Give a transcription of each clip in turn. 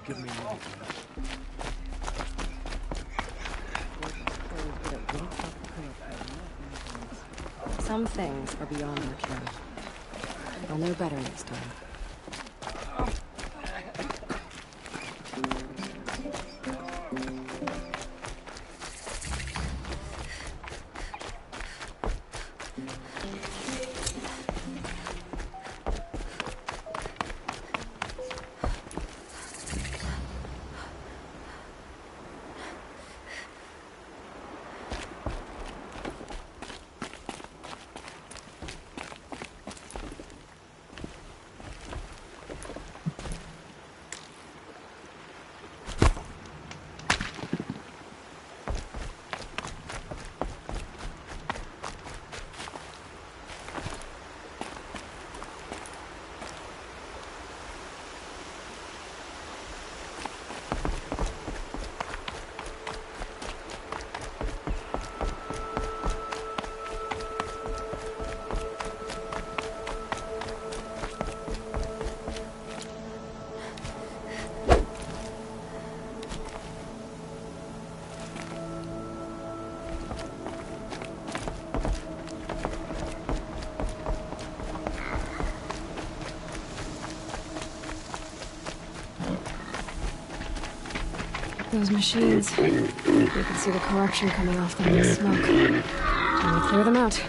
give me anything. Some things are beyond our care. I'll know better next time. Those machines. You can see the corruption coming off them in the smoke. Time to clear them out.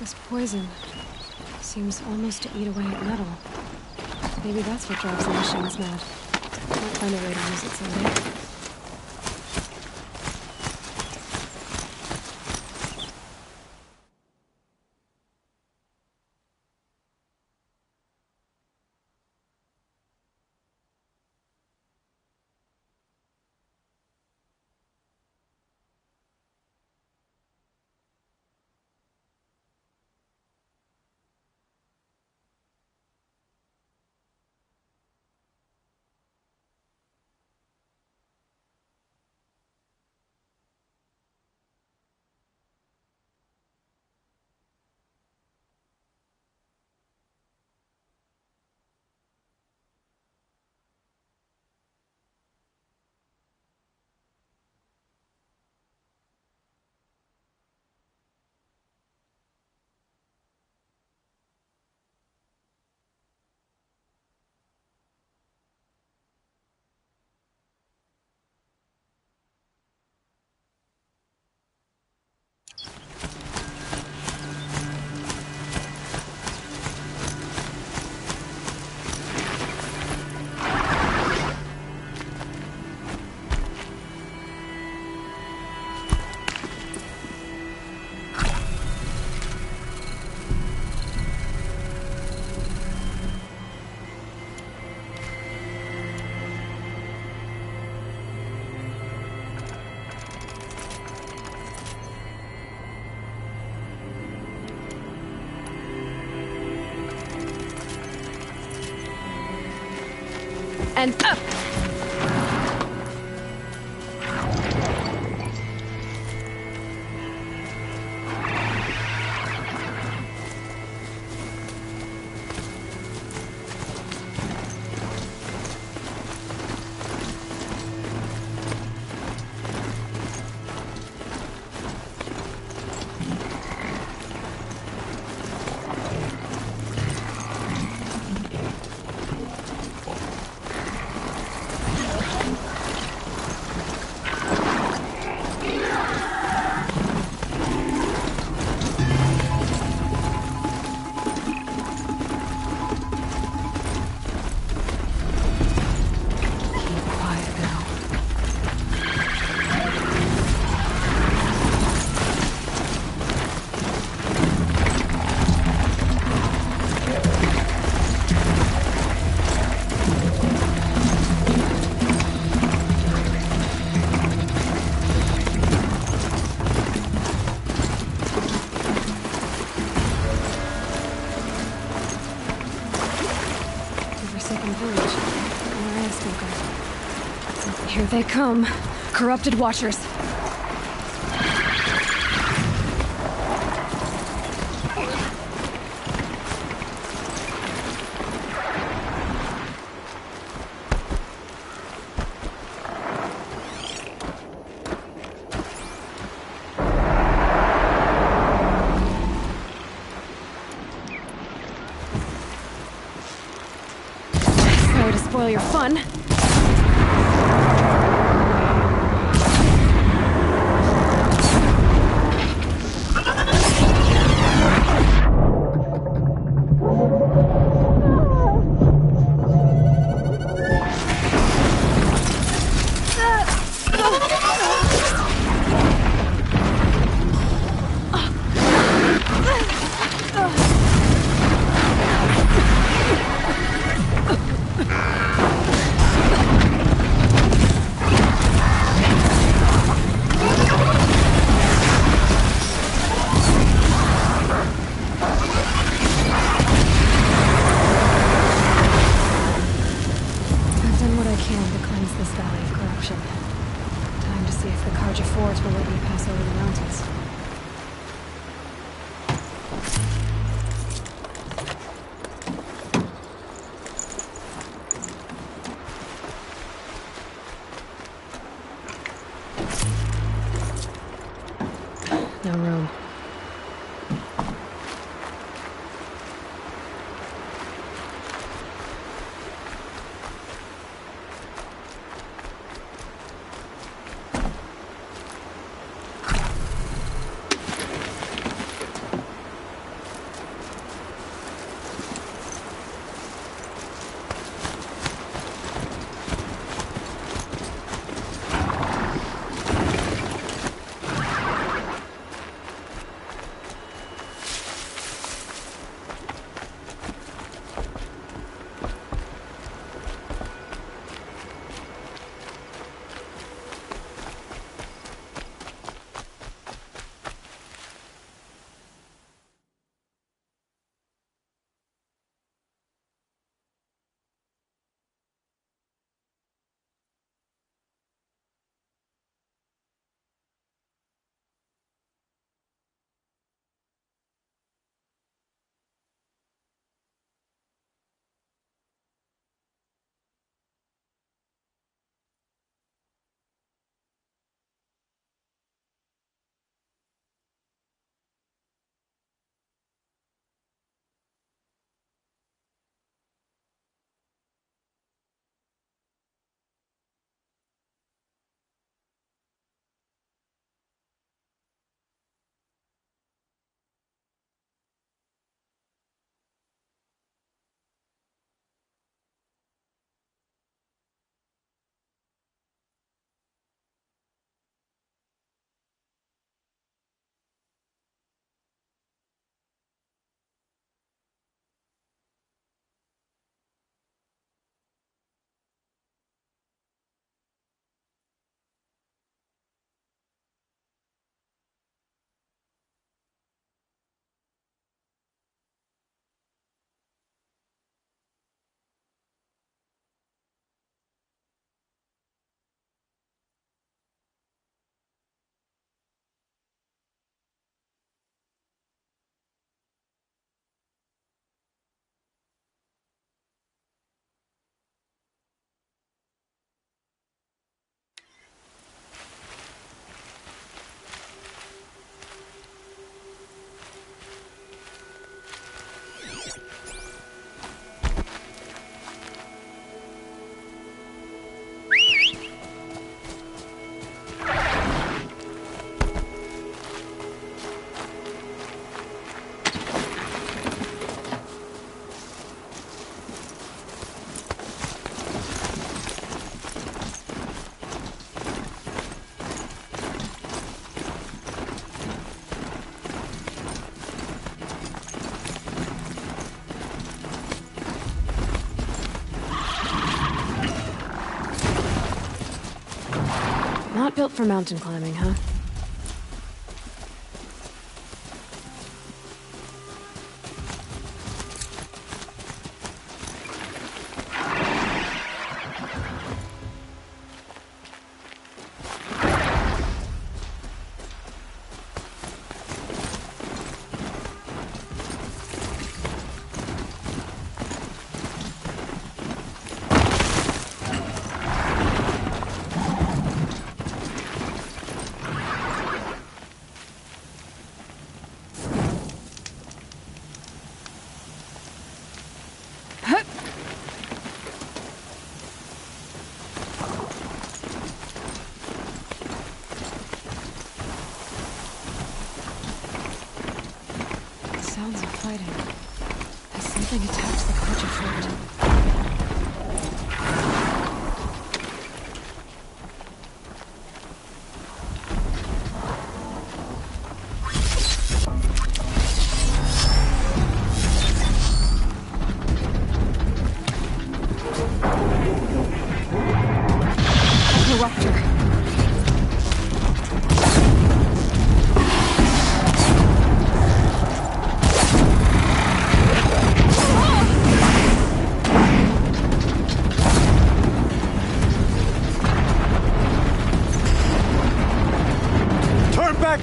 This poison seems almost to eat away at metal. Maybe that's what drives the machines mad. Might find a way to use it someday. and up! Here they come. Corrupted Watchers. Sorry to spoil your fun. Not built for mountain climbing, huh? Sounds of fighting. Has something attacked the Quetcher fort? Interrupter.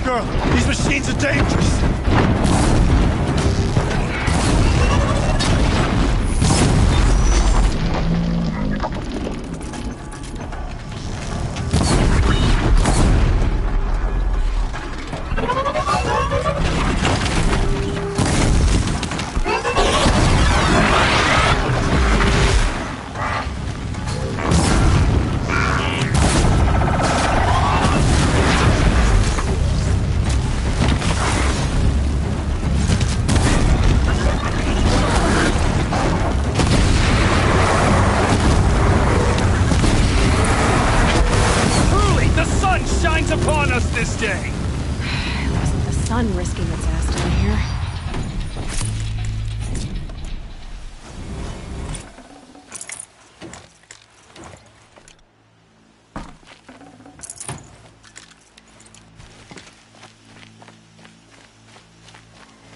Girl, these machines are dangerous. Upon us this day! It wasn't the sun risking its ass down here.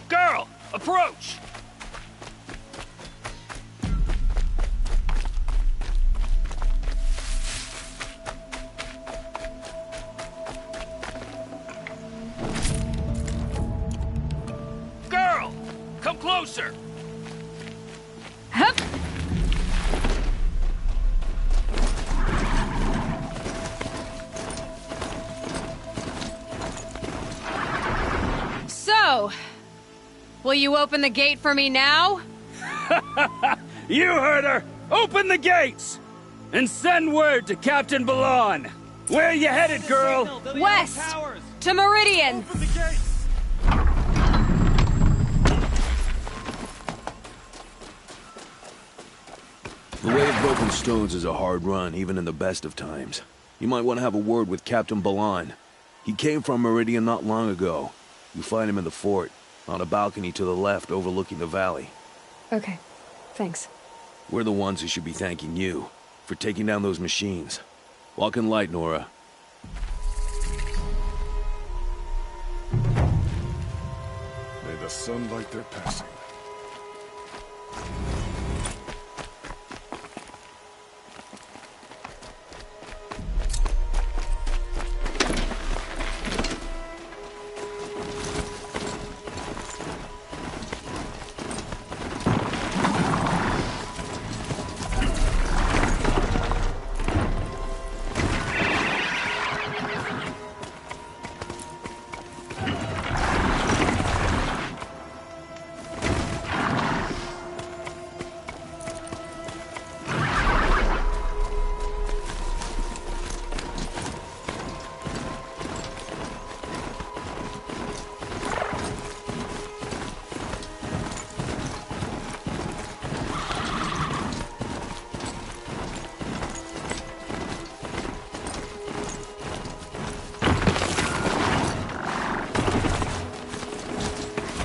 Girl, approach! Come closer! Hup! So, will you open the gate for me now? You heard her! Open the gates! And send word to Captain Balan! Where are you headed, girl? West! To Meridian! Open the gates! The way of broken stones is a hard run, even in the best of times. You might want to have a word with Captain Balan. He came from Meridian not long ago. You find him in the fort, on a balcony to the left overlooking the valley. Okay, thanks. We're the ones who should be thanking you for taking down those machines. Walk in light, Nora. May the sun light their passing.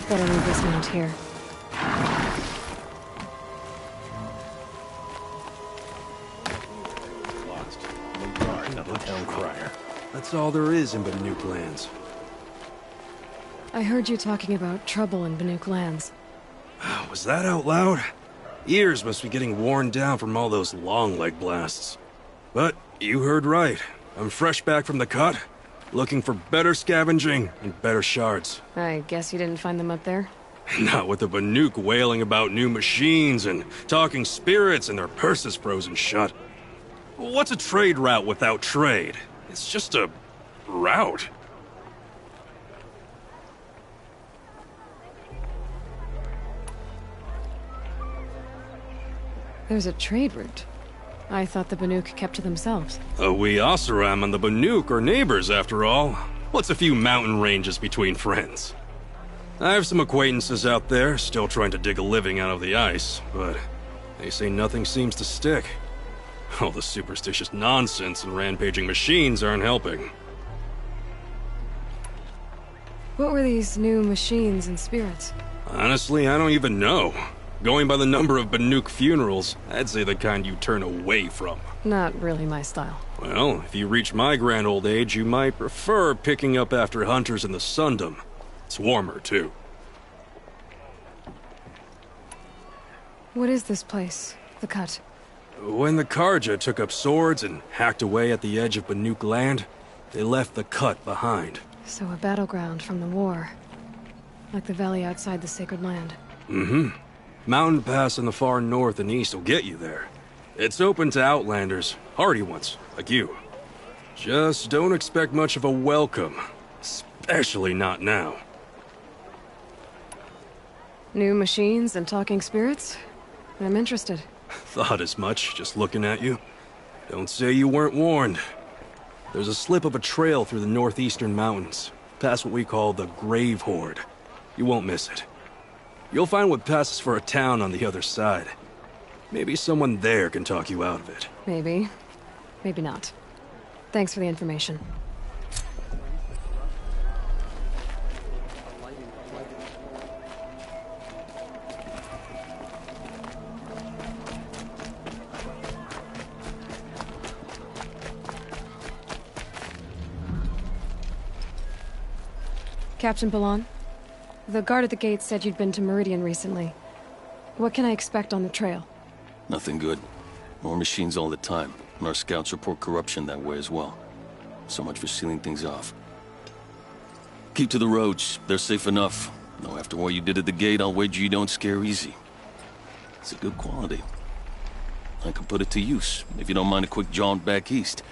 Better leave this mount here. Lost. No guard, another town crier. That's all there is in Banuk lands. I heard you talking about trouble in Banuk lands. Was that out loud? Ears must be getting worn down from all those long leg blasts. But you heard right. I'm fresh back from the cut, looking for better scavenging and better shards. I guess you didn't find them up there? Not with the Banuk wailing about new machines and talking spirits and their purses frozen shut. What's a trade route without trade? It's just a route. There's a trade route. I thought the Banuk kept to themselves. We Oseram and the Banuk are neighbors, after all. What's a few mountain ranges between friends? I have some acquaintances out there, still trying to dig a living out of the ice, but they say nothing seems to stick. All the superstitious nonsense and rampaging machines aren't helping. What were these new machines and spirits? Honestly, I don't even know. Going by the number of Banuk funerals, I'd say the kind you turn away from. Not really my style. Well, if you reach my grand old age, you might prefer picking up after hunters in the Sundom. It's warmer, too. What is this place? The Cut? When the Karja took up swords and hacked away at the edge of Banuk land, they left the Cut behind. So a battleground from the war. Like the valley outside the Sacred Land. Mm-hmm. Mountain Pass in the far north and east will get you there. It's open to outlanders, hardy ones, like you. Just don't expect much of a welcome. Especially not now. New machines and talking spirits? I'm interested. Thought as much, just looking at you. Don't say you weren't warned. There's a slip of a trail through the northeastern mountains, past what we call the Grave Horde. You won't miss it. You'll find what passes for a town on the other side. Maybe someone there can talk you out of it. Maybe. Maybe not. Thanks for the information. Captain Balan? The guard at the gate said you'd been to Meridian recently. What can I expect on the trail? Nothing good. More machines all the time, and our scouts report corruption that way as well. So much for sealing things off. Keep to the roads. They're safe enough. Though after what you did at the gate, I'll wager you don't scare easy. It's a good quality. I can put it to use, if you don't mind a quick jaunt back east.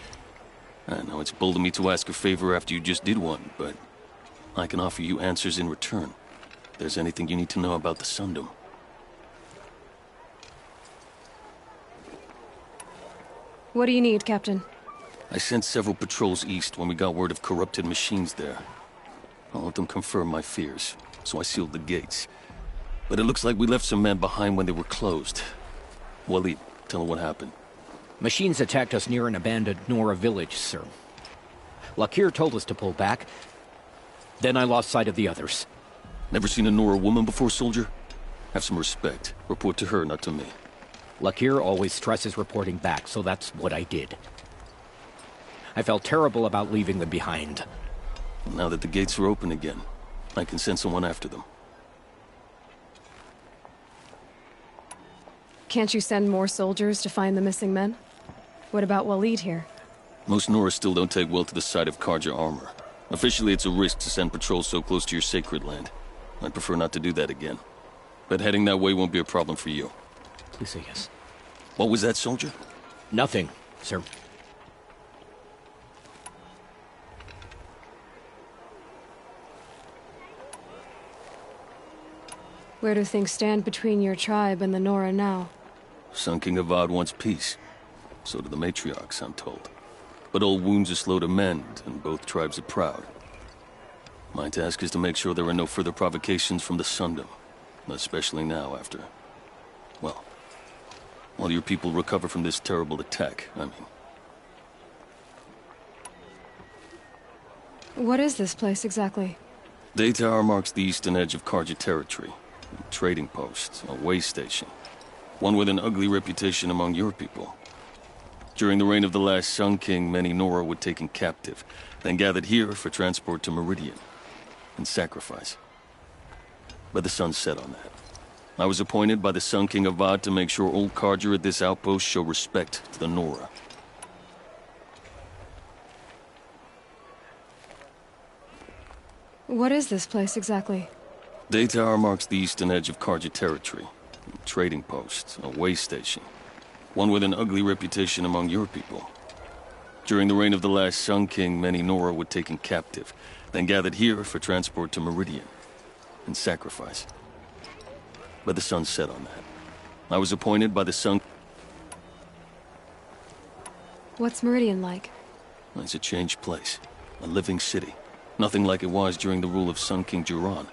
I know it's bold of me to ask a favor after you just did one, but I can offer you answers in return. If there's anything you need to know about the Sundom. What do you need, Captain? I sent several patrols east when we got word of corrupted machines there. All of them confirmed my fears, so I sealed the gates. But it looks like we left some men behind when they were closed. Waleed, tell her what happened. Machines attacked us near an abandoned Nora village, sir. Lakir told us to pull back. Then I lost sight of the others. Never seen a Nora woman before, soldier? Have some respect. Report to her, not to me. Lakir always stresses reporting back, so that's what I did. I felt terrible about leaving them behind. Now that the gates are open again, I can send someone after them. Can't you send more soldiers to find the missing men? What about Waleed here? Most Nora still don't take well to the sight of Karja armor. Officially, it's a risk to send patrols so close to your sacred land. I'd prefer not to do that again. But heading that way won't be a problem for you. Please say yes. What was that, soldier? Nothing, sir. Where do things stand between your tribe and the Nora now? Sun King Avad wants peace. So do the matriarchs, I'm told. But old wounds are slow to mend, and both tribes are proud. My task is to make sure there are no further provocations from the Sundom. Especially now after... well, while your people recover from this terrible attack, I mean. What is this place exactly? Daytower marks the eastern edge of Karja territory. A trading post, a way station. One with an ugly reputation among your people. During the reign of the last Sun King, many Nora were taken captive, then gathered here for transport to Meridian and sacrifice. But the sun set on that. I was appointed by the Sun King Avad to make sure old Carja at this outpost show respect to the Nora. What is this place exactly? Day Tower marks the eastern edge of Carja territory. A trading post, a way station. One with an ugly reputation among your people. During the reign of the last Sun King, many Nora were taken captive, then gathered here for transport to Meridian and sacrifice. But the sun set on that. I was appointed by the Sun... What's Meridian like? It's a changed place. A living city. Nothing like it was during the rule of Sun King Jiran.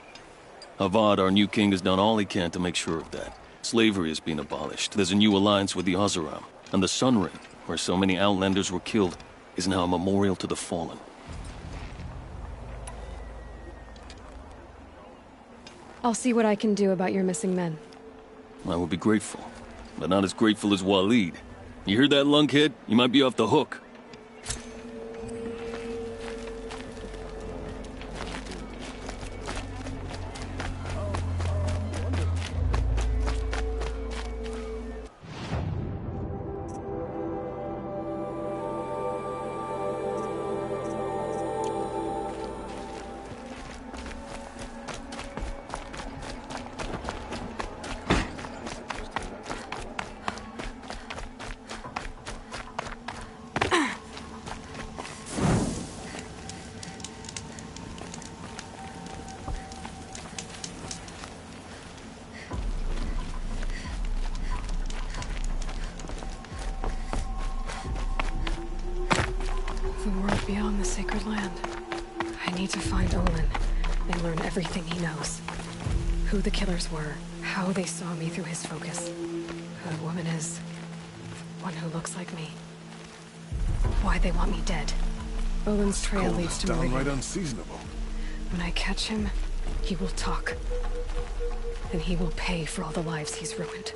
Avad, our new king, has done all he can to make sure of that. Slavery has been abolished. There's a new alliance with the Oseram. And the Sun Ring, where so many Outlanders were killed, is now a memorial to the fallen. I'll see what I can do about your missing men. I would be grateful, but not as grateful as Waleed. You hear that, lunkhead? You might be off the hook. The world beyond the sacred land. I need to find Olin and learn everything he knows. Who the killers were, how they saw me through his focus. Who the woman is. The one who looks like me. Why they want me dead. Olin's trail Cold leads is to downright Meridian. unseasonable. When I catch him, he will talk. And he will pay for all the lives he's ruined.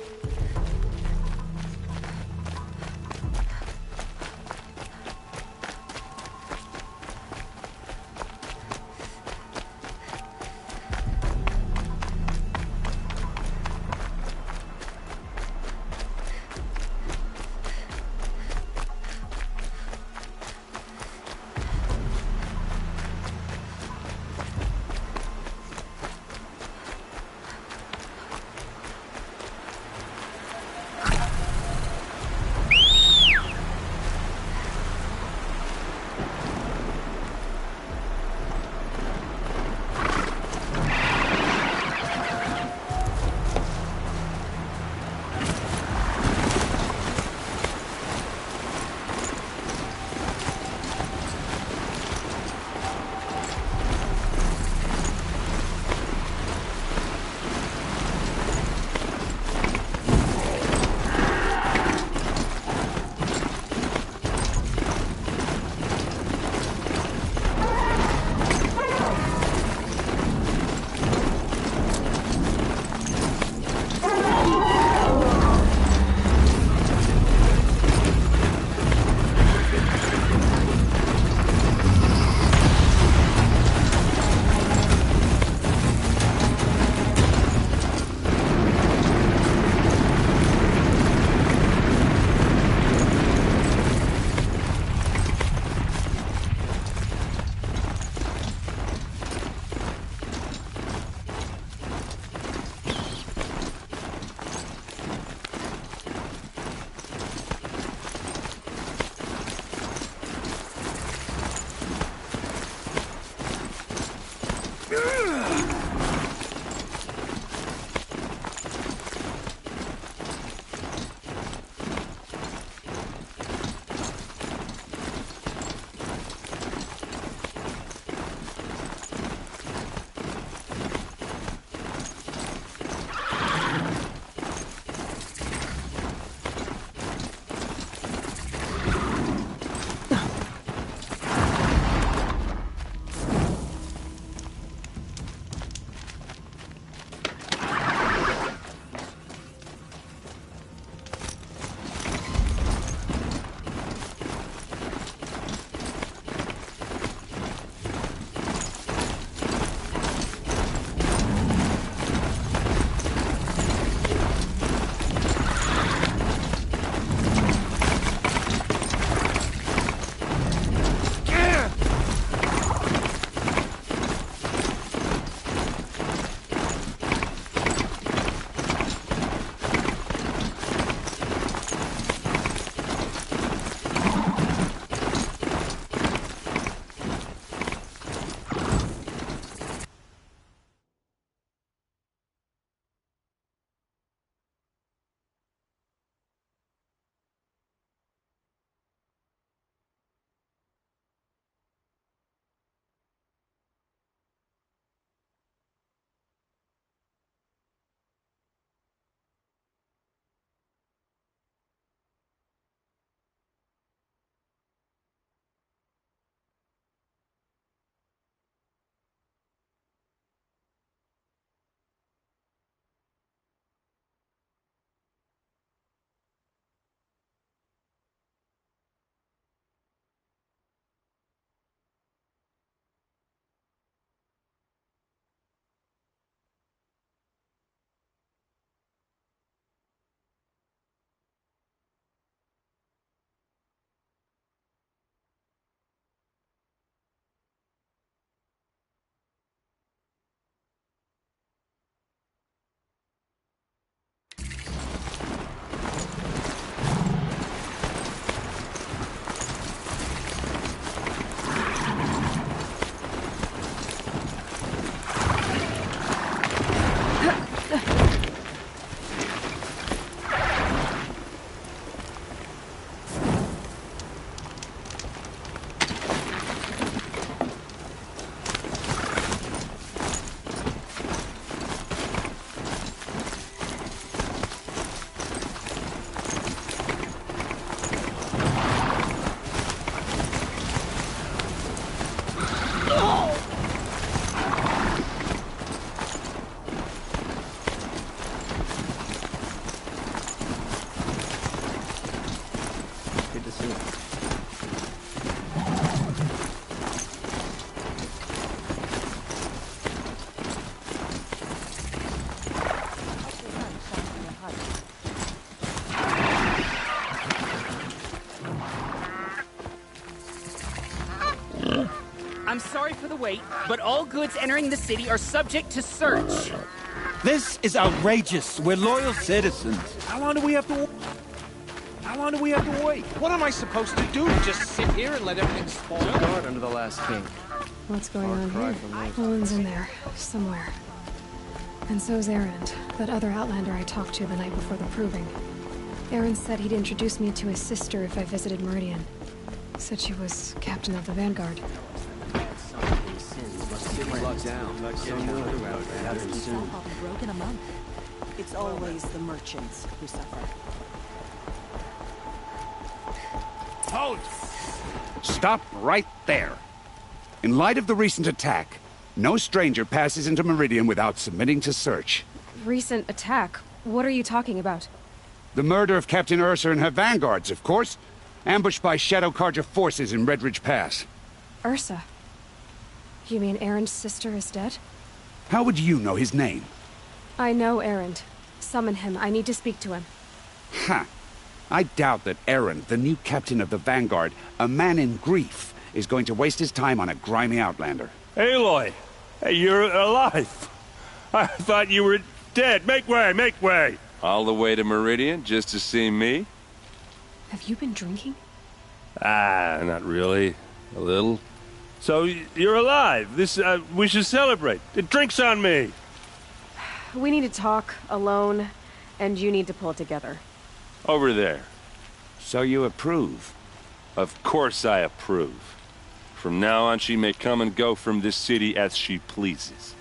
I'm sorry for the wait, but all goods entering the city are subject to search. This is outrageous. We're loyal citizens. How long do we have to wait? What am I supposed to do? Just sit here and let everything fall? Guard under the last king. What's going on here? Olin's in there, somewhere. And so's Erend, that other Outlander I talked to the night before the proving. Erend said he'd introduce me to his sister if I visited Meridian. Said she was captain of the Vanguard. Broken a month. It's always the merchants who suffer. Halt! Stop right there. In light of the recent attack, no stranger passes into Meridian without submitting to search. Recent attack? What are you talking about? The murder of Captain Ursa and her vanguards, of course. Ambushed by Shadow Carja forces in Redridge Pass. Ursa? You mean Erend's sister is dead? How would you know his name? I know Erend. Summon him. I need to speak to him. Ha! I doubt that Erend, the new captain of the Vanguard, a man in grief, is going to waste his time on a grimy outlander. Aloy! Hey, you're alive! I thought you were dead. Make way, make way! All the way to Meridian just to see me? Have you been drinking? Ah, not really. A little. So, you're alive. We should celebrate. Drinks on me! We need to talk, alone, and you need to pull it together. Over there. So you approve? Of course I approve. From now on, she may come and go from this city as she pleases.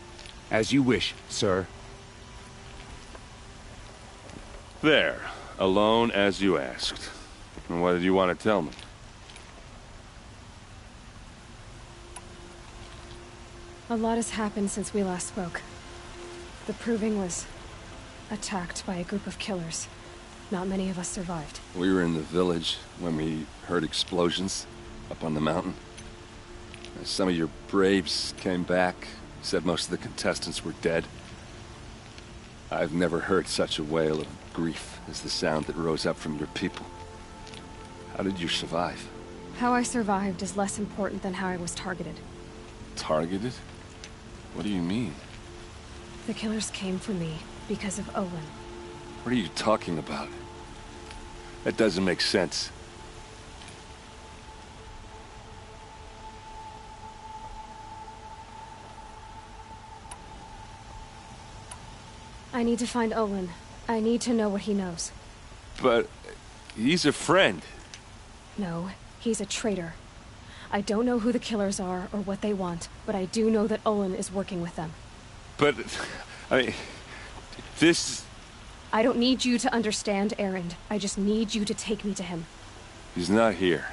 As you wish, sir. There. Alone as you asked. And what did you want to tell me? A lot has happened since we last spoke. The Proving was attacked by a group of killers. Not many of us survived. We were in the village when we heard explosions up on the mountain. Some of your braves came back, said most of the contestants were dead. I've never heard such a wail of grief as the sound that rose up from your people. How did you survive? How I survived is less important than how I was targeted. Targeted? What do you mean? The killers came for me because of Olin. What are you talking about? That doesn't make sense. I need to find Olin. I need to know what he knows. But he's a friend. No, he's a traitor. I don't know who the killers are or what they want, but I do know that Olin is working with them. But, I mean, this... I don't need you to understand, Erend. I just need you to take me to him. He's not here.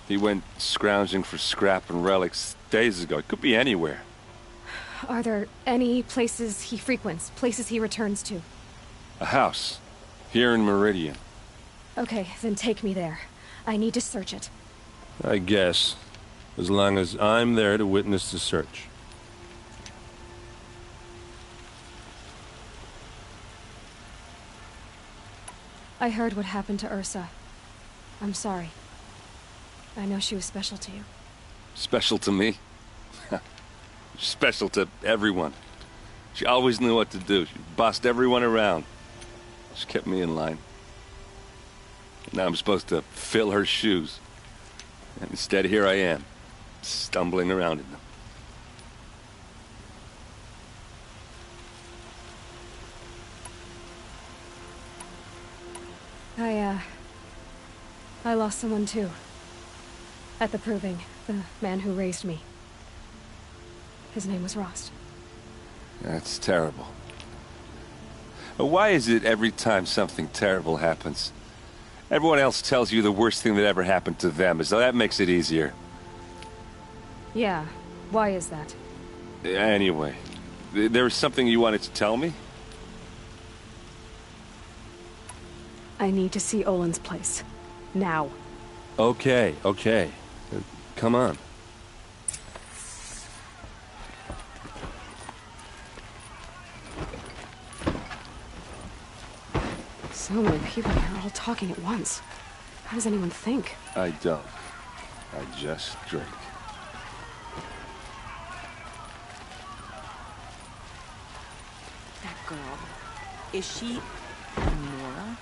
He went scrounging for scrap and relics days ago. It could be anywhere. Are there any places he frequents, places he returns to? A house. Here in Meridian. Okay, then take me there. I need to search it. I guess. As long as I'm there to witness the search. I heard what happened to Ursa. I'm sorry. I know she was special to you. Special to me? Special to everyone. She always knew what to do. She bossed everyone around. She kept me in line. Now I'm supposed to fill her shoes. And instead, here I am, stumbling around in them. I lost someone too. At the Proving, the man who raised me. His name was Rost. That's terrible. Why is it every time something terrible happens, everyone else tells you the worst thing that ever happened to them, as though that makes it easier? Yeah, why is that? Anyway, there was something you wanted to tell me? I need to see Olin's place. Now. Okay, okay. Come on. So many people here, all talking at once. How does anyone think? I don't. I just drink. That girl. Is she Nora?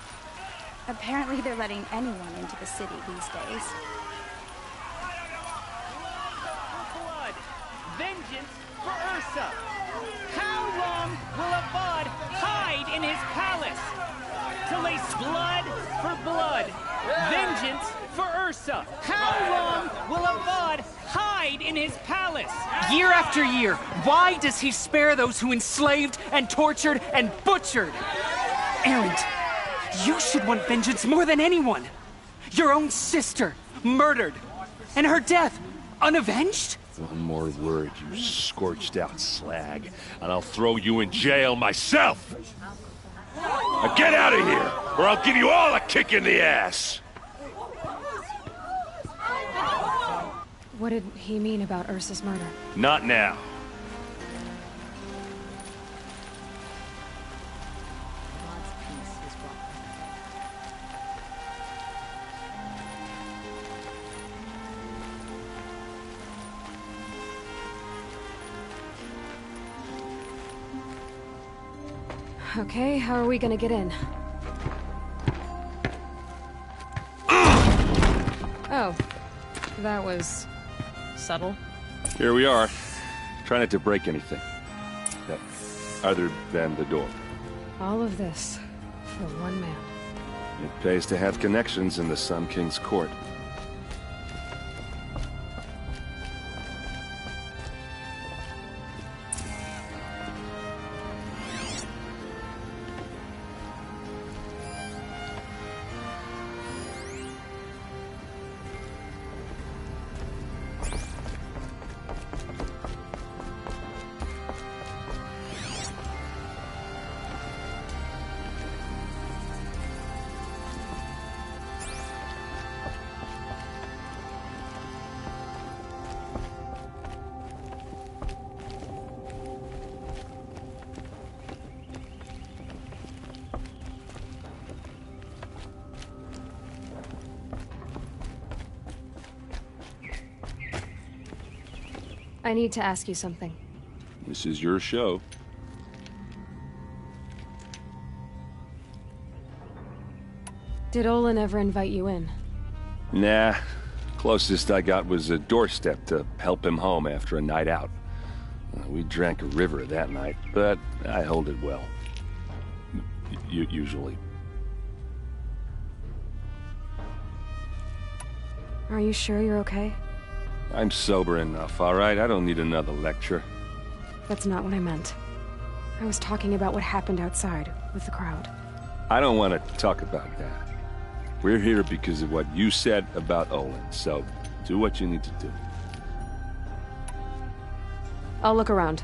Apparently they're letting anyone into the city these days. Blood! Vengeance for Ursa! How long will Avad hide in his palace? To lace blood for blood. Vengeance for Ursa. How long will Avad hide in his palace? Year after year, why does he spare those who enslaved and tortured and butchered? Erend, you should want vengeance more than anyone. Your own sister, murdered. And her death, unavenged? One more word, you scorched out slag, and I'll throw you in jail myself! Now get out of here, or I'll give you all a kick in the ass! What did he mean about Ursa's murder? Not now. Okay, how are we gonna get in? Oh, that was subtle. Here we are. Try not to break anything. Other than the door. All of this for one man. It pays to have connections in the Sun King's court. I need to ask you something. This is your show. Did Olin ever invite you in? Nah. Closest I got was a doorstep to help him home after a night out. We drank a river that night, but I held it well. Usually. Are you sure you're okay? I'm sober enough, all right? I don't need another lecture. That's not what I meant. I was talking about what happened outside, with the crowd. I don't want to talk about that. We're here because of what you said about Olin, so do what you need to do. I'll look around.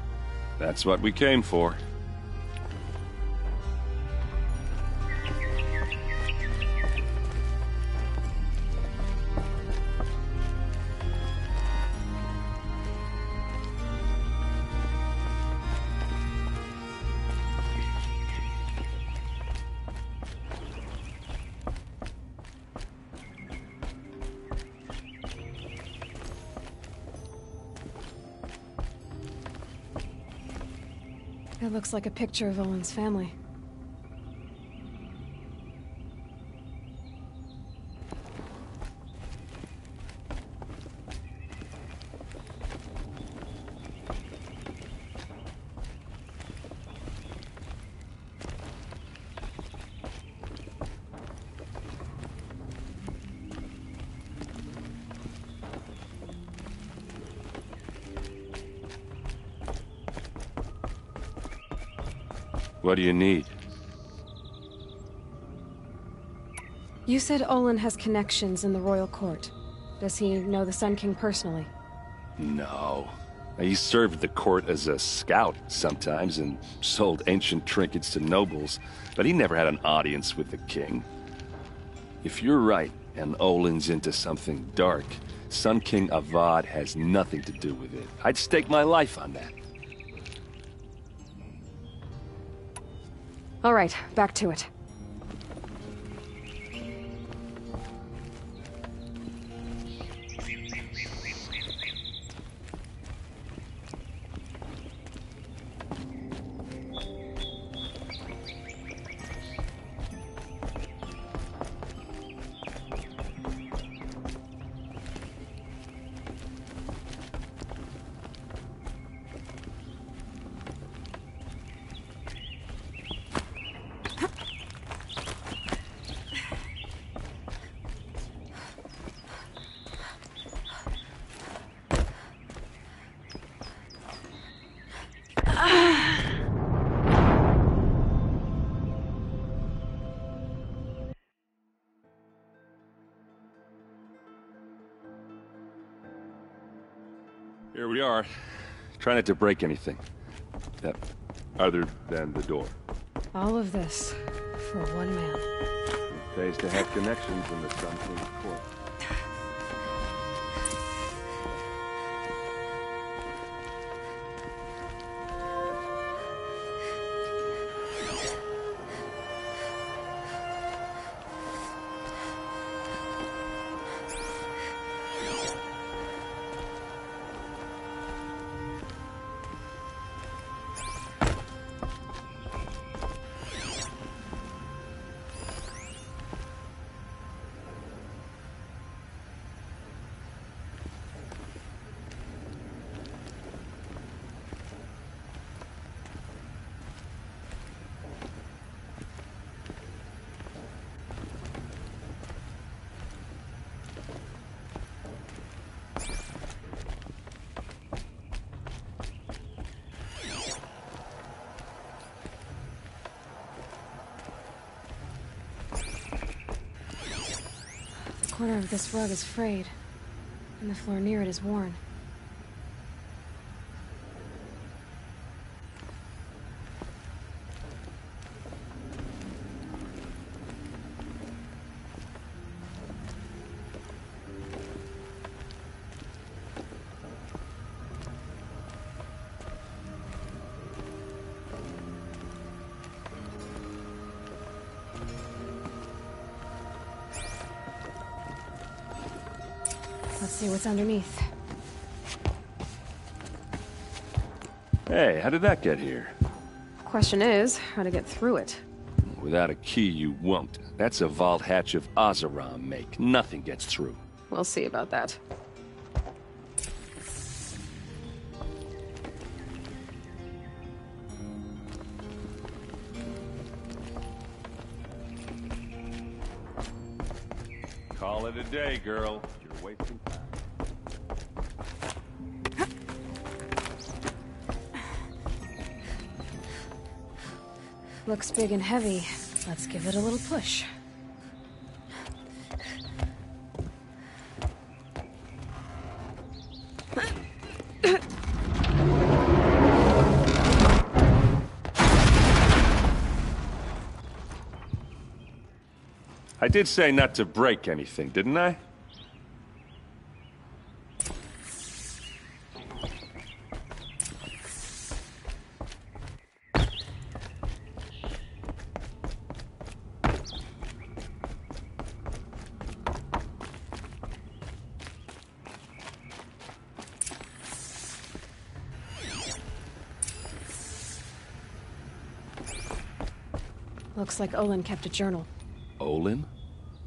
That's what we came for. It looks like a picture of Olin's family. What do you need? You said Olin has connections in the royal court. Does he know the Sun King personally? No. He served the court as a scout sometimes and sold ancient trinkets to nobles, but he never had an audience with the king. If you're right, and Olin's into something dark, Sun King Avad has nothing to do with it. I'd stake my life on that. All right, back to it. Here we are. Try not to break anything. Other than the door. All of this for one man. It pays to have connections in the Sun King's court. The corner of this rug is frayed, and the floor near it is worn. Let's see what's underneath. Hey, how did that get here? Question is, how to get through it. Without a key, you won't. That's a vault hatch of Oseram make. Nothing gets through. We'll see about that. Call it a day, girl. You're wasting time. Looks big and heavy. Let's give it a little push. I did say not to break anything, didn't I? Looks like Olin kept a journal. Olin?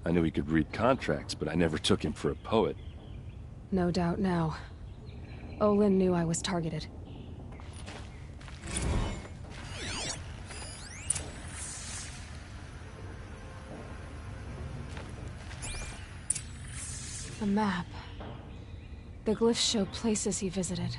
I knew he could read contracts, but I never took him for a poet. No doubt now. Olin knew I was targeted. A map. The glyphs show places he visited.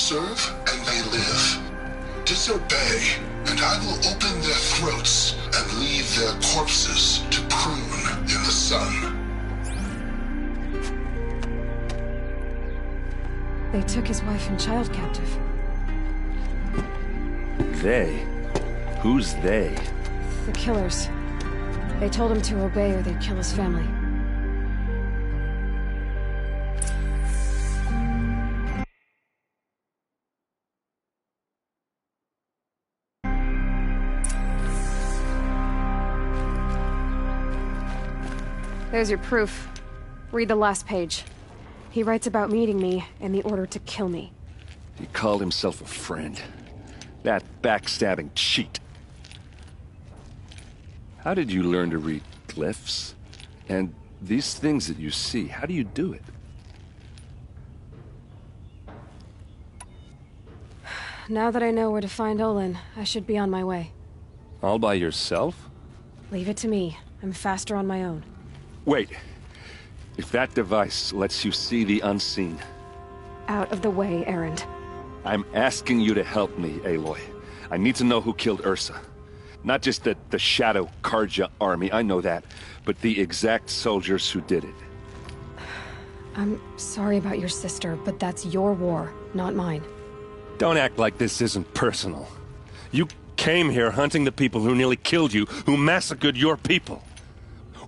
serve and they live. Disobey, and I will open their throats and leave their corpses to prune in the sun. They took his wife and child captive. They? Who's they? The killers. They told him to obey or they'd kill his family. There's your proof. Read the last page. He writes about meeting me and the order to kill me. He called himself a friend. That backstabbing cheat. How did you learn to read glyphs? And these things that you see, how do you do it? Now that I know where to find Olin, I should be on my way. All by yourself? Leave it to me. I'm faster on my own. Wait. If that device lets you see the unseen... Out of the way, Erend. I'm asking you to help me, Aloy. I need to know who killed Ursa. Not just the Shadow Karja army, I know that, but the exact soldiers who did it. I'm sorry about your sister, but that's your war, not mine. Don't act like this isn't personal. You came here hunting the people who nearly killed you, who massacred your people.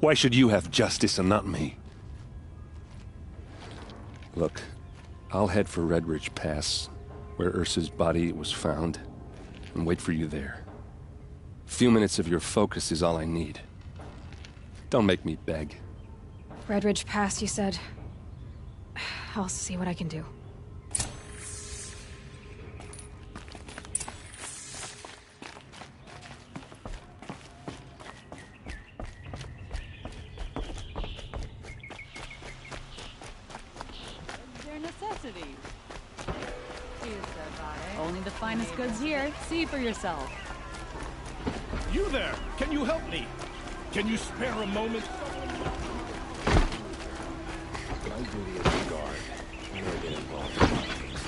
Why should you have justice and not me? Look, I'll head for Red Ridge Pass, where Ursa's body was found, and wait for you there. A few minutes of your focus is all I need. Don't make me beg. Red Ridge Pass, you said? I'll see what I can do. Only the finest goods here. See for yourself. You there! Can you help me? Can you spare a moment? My duty as a guard. I never get involved in politics.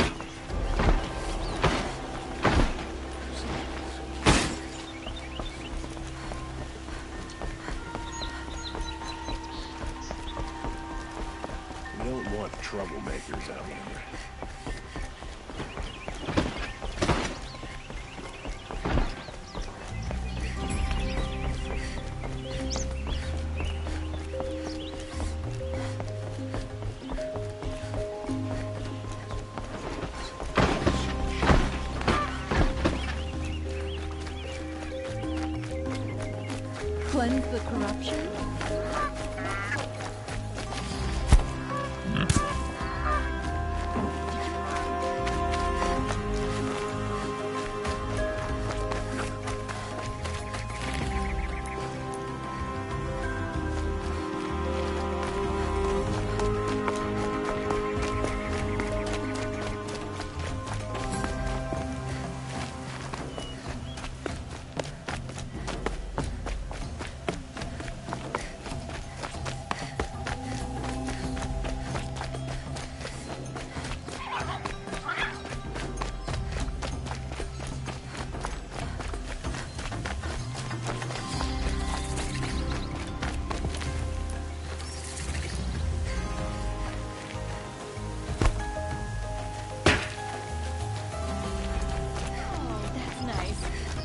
We don't want troublemakers out here. Cleanse the corruption?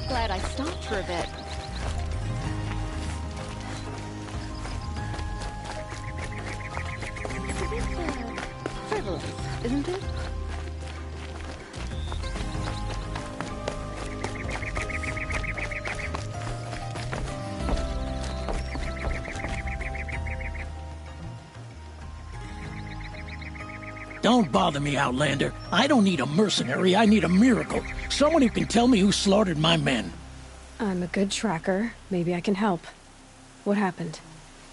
Glad I stopped for a bit. It's a bit, frivolous, isn't it? Don't bother me, Outlander. I don't need a mercenary, I need a miracle. Someone who can tell me who slaughtered my men. I'm a good tracker. Maybe I can help. What happened?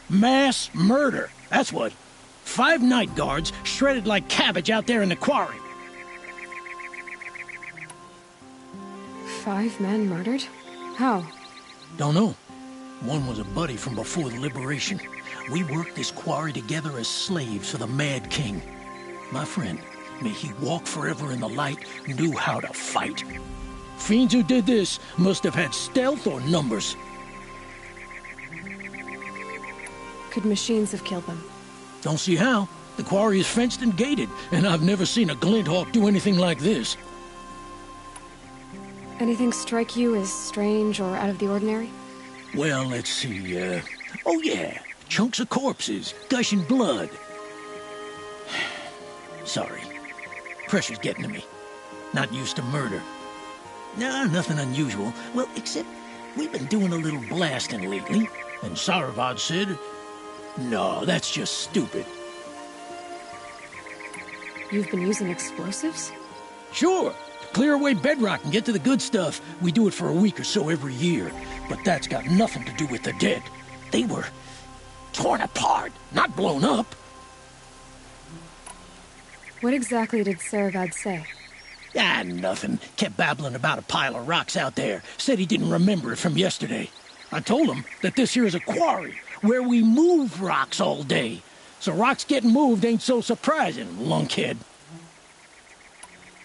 Mass murder, that's what. 5 night guards shredded like cabbage out there in the quarry. 5 men murdered? How? Don't know. One was a buddy from before the liberation. We worked this quarry together as slaves for the Mad King. My friend, May he walk forever in the light, knew how to fight. Fiends who did this must have had stealth or numbers. Could machines have killed them? Don't see how. The quarry is fenced and gated, and I've never seen a Glinthawk do anything like this. Anything strike you as strange or out of the ordinary? Well, let's see, oh yeah, chunks of corpses, gushing blood. Sorry. Pressure's getting to me. Not used to murder. Nah, nothing unusual. Well, except we've been doing a little blasting lately, and Saravad said, no, that's just stupid. You've been using explosives? Sure. To clear away bedrock and get to the good stuff, we do it for a week or so every year. But that's got nothing to do with the dead. They were torn apart, not blown up. What exactly did Saravad say? Ah, nothing. Kept babbling about a pile of rocks out there. Said he didn't remember it from yesterday. I told him that this here is a quarry, where we move rocks all day. So rocks getting moved ain't so surprising, lunkhead.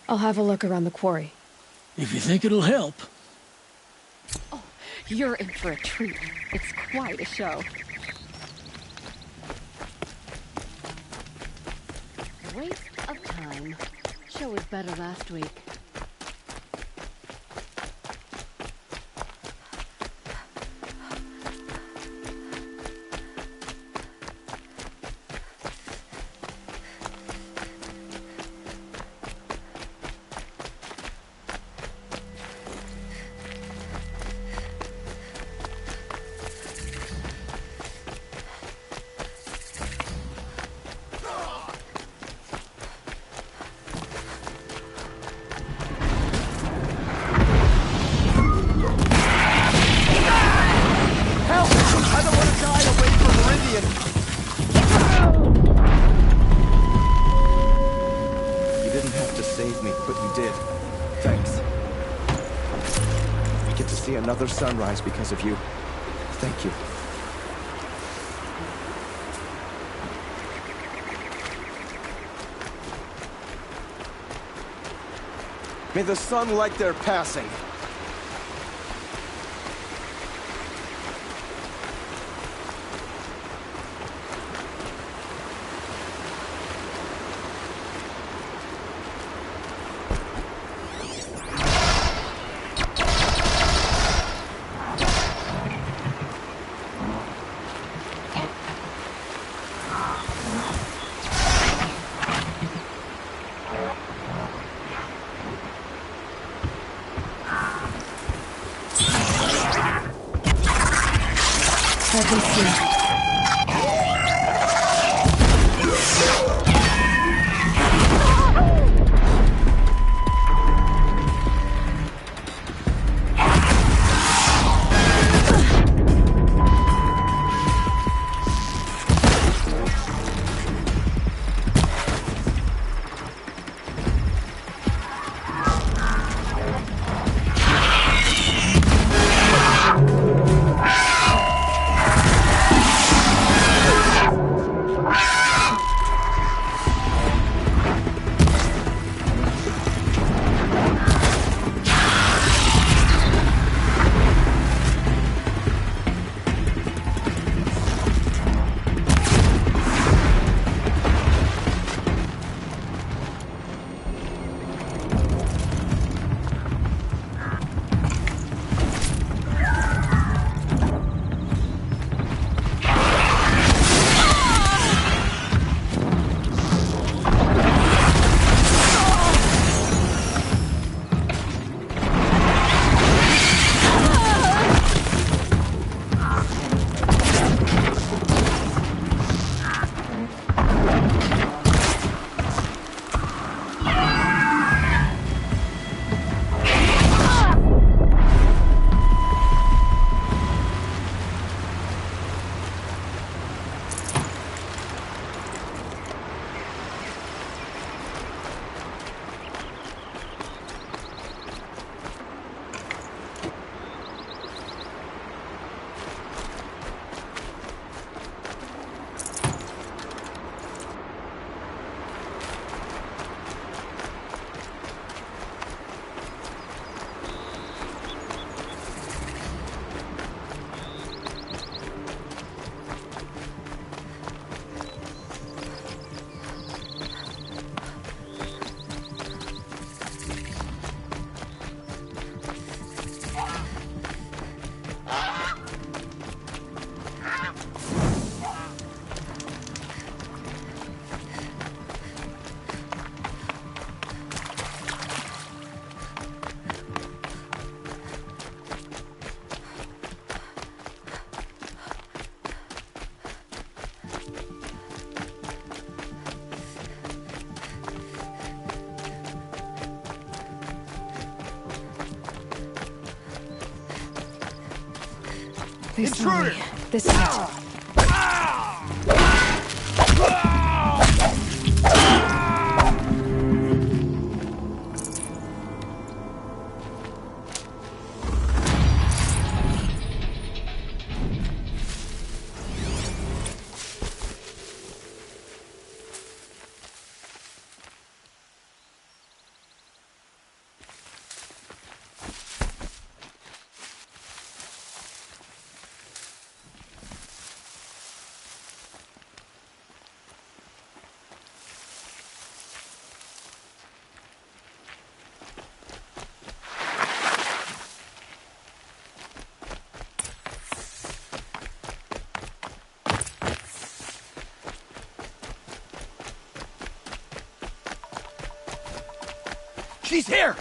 I'll have a look around the quarry. If you think it'll help. Oh, you're in for a treat. It's quite a show. Waste of time. Show was better last week. Another sunrise because of you. Thank you. May the sun light their passing. They saw me. This is it. She's here!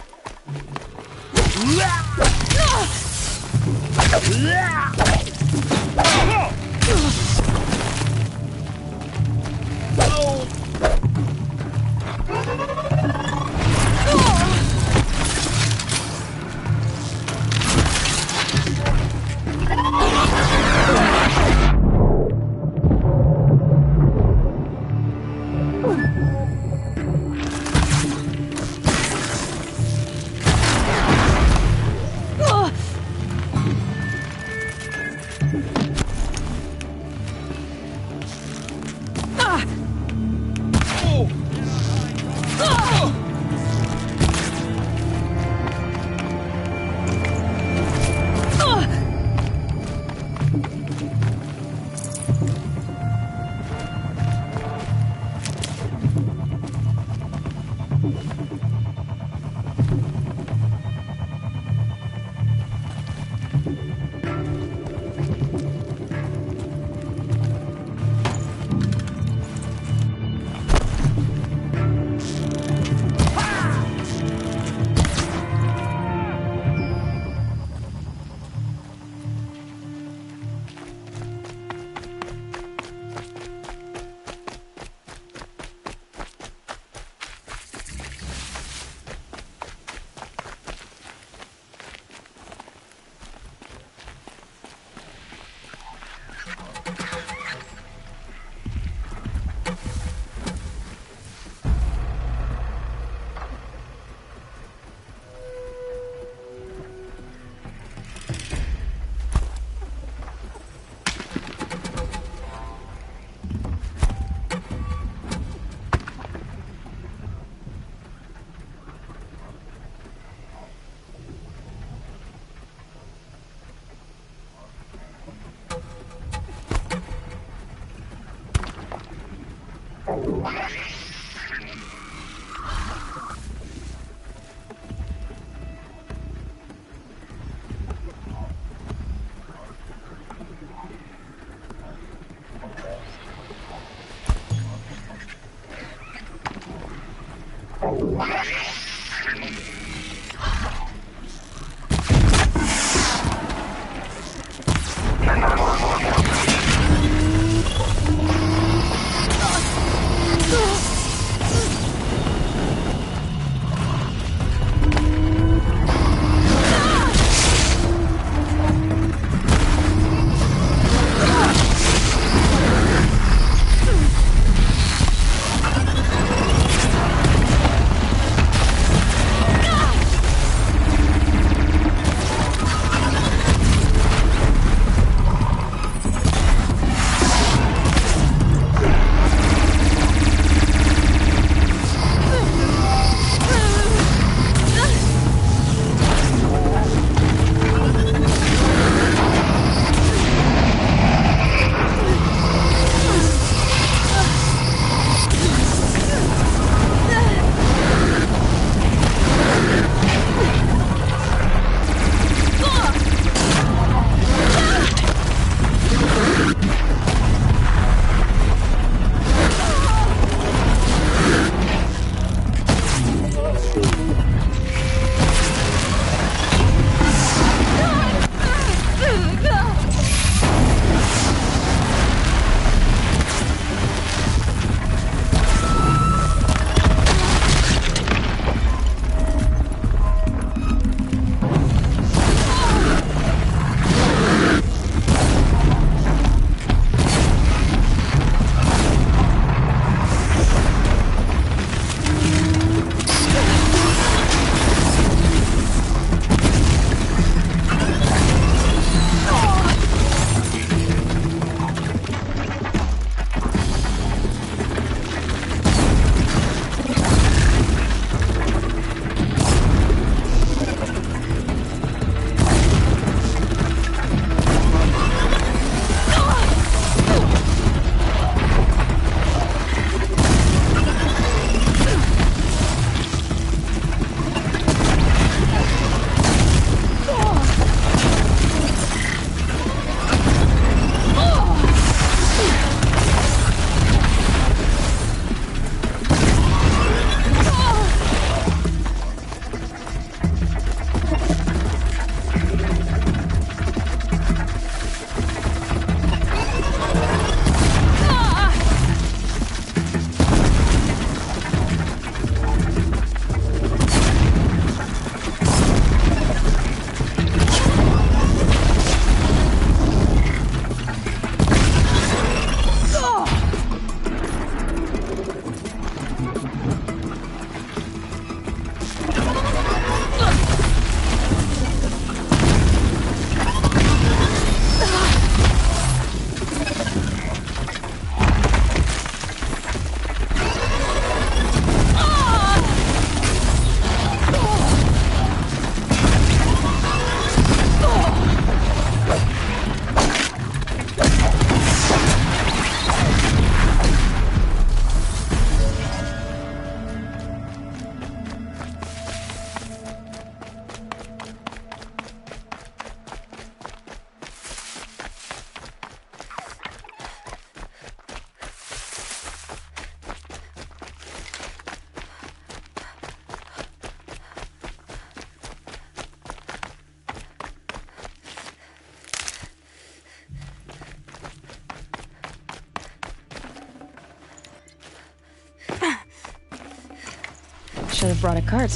Should have brought a cart.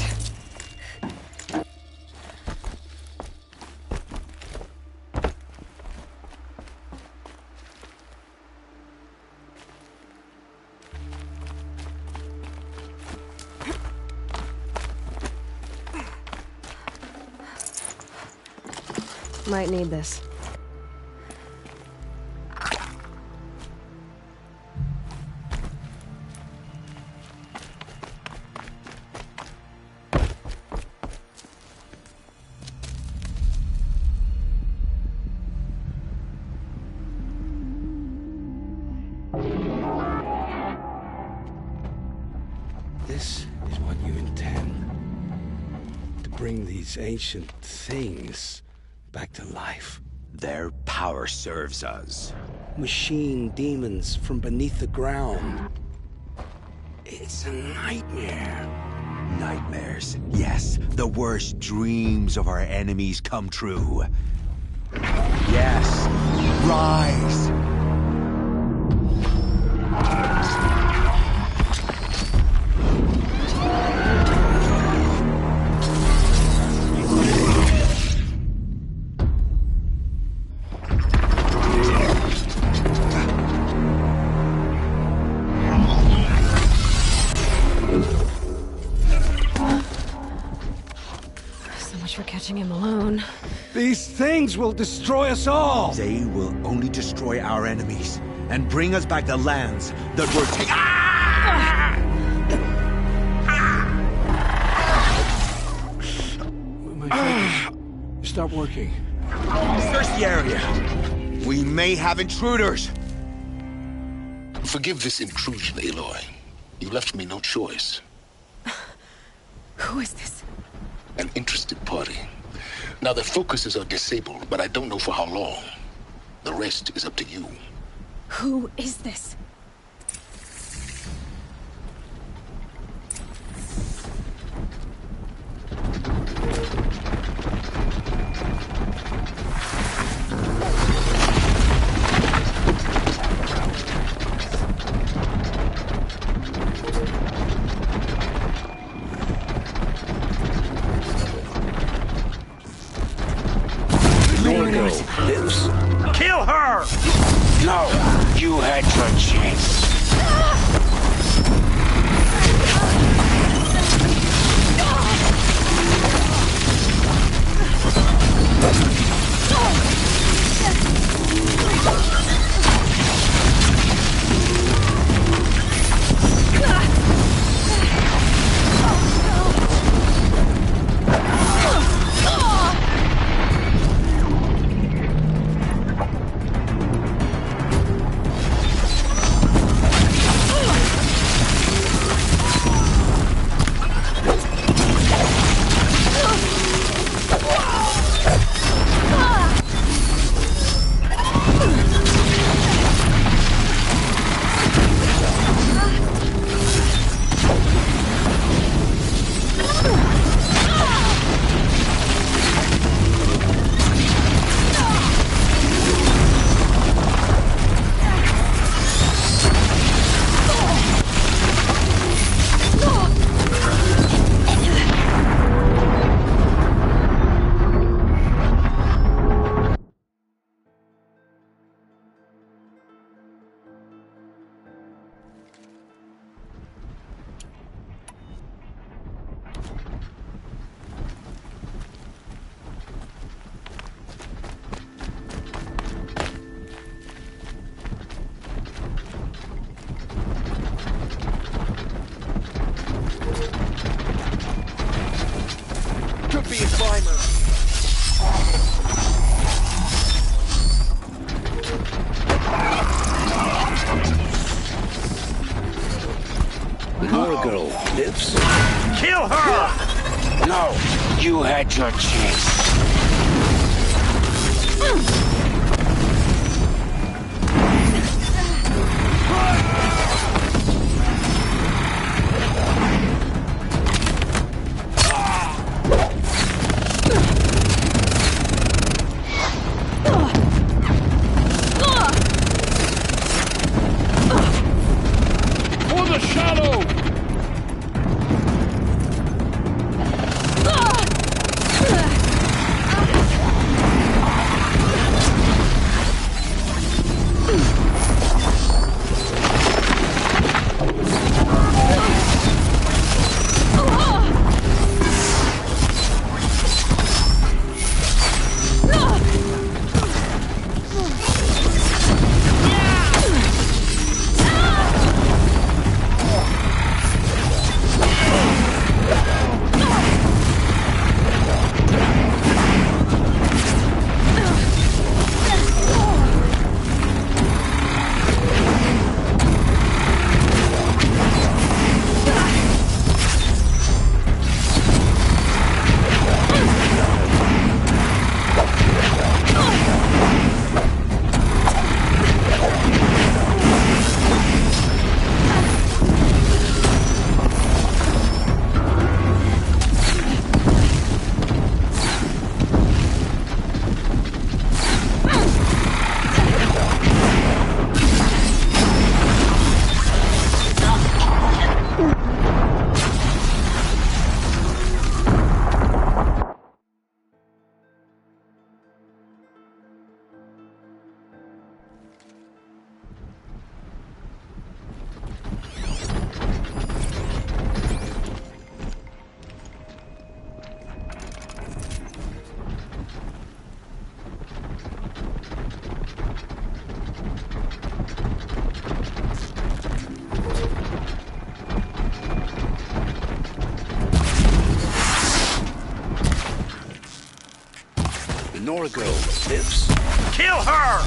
Might need this. This is what you intend. To bring these ancient things back to life. Their power serves us. Machine demons from beneath the ground. It's a nightmare. Nightmares. Yes, the worst dreams of our enemies come true. Yes, rise! For catching him alone. These things will destroy us all! They will only destroy our enemies and bring us back the lands that were taken. My fingers stop working. Search the area. We may have intruders. Forgive this intrusion, Aloy. You left me no choice. Who is this? An interested party. Now their focuses are disabled, but I don't know for how long. The rest is up to you. Who is this? Kill her! No, you had your chance. Could be a climber. The little girl lives. Kill her! No, you had your chance. For the shadow! Norgo lives. Kill her!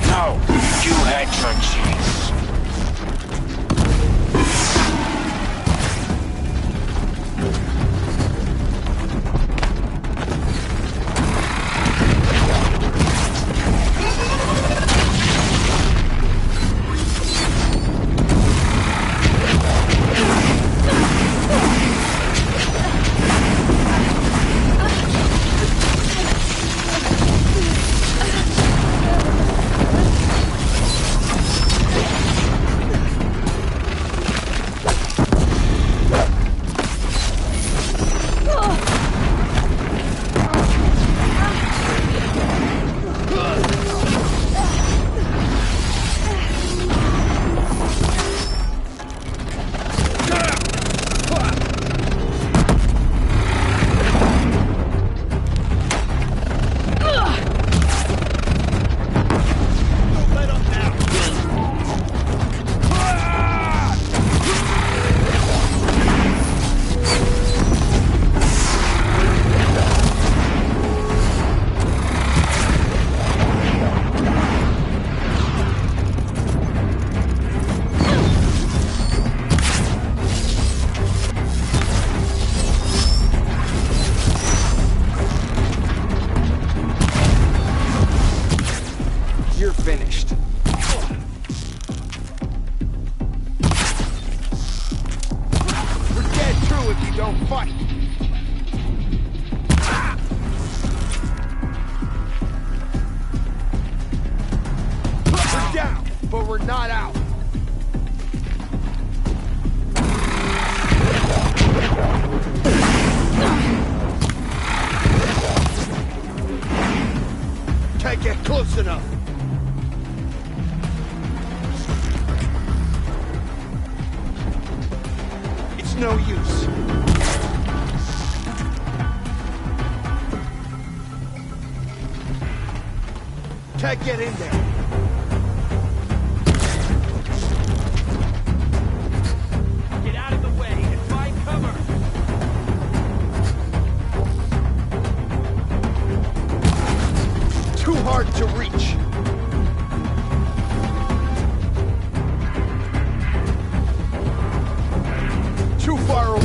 No, you had your chance. Finished. We're dead true if you don't fight. We're down, but we're not out. Can't get close enough. No use. Can't get in there. Get out of the way and find cover. Too hard to reach. Too far away.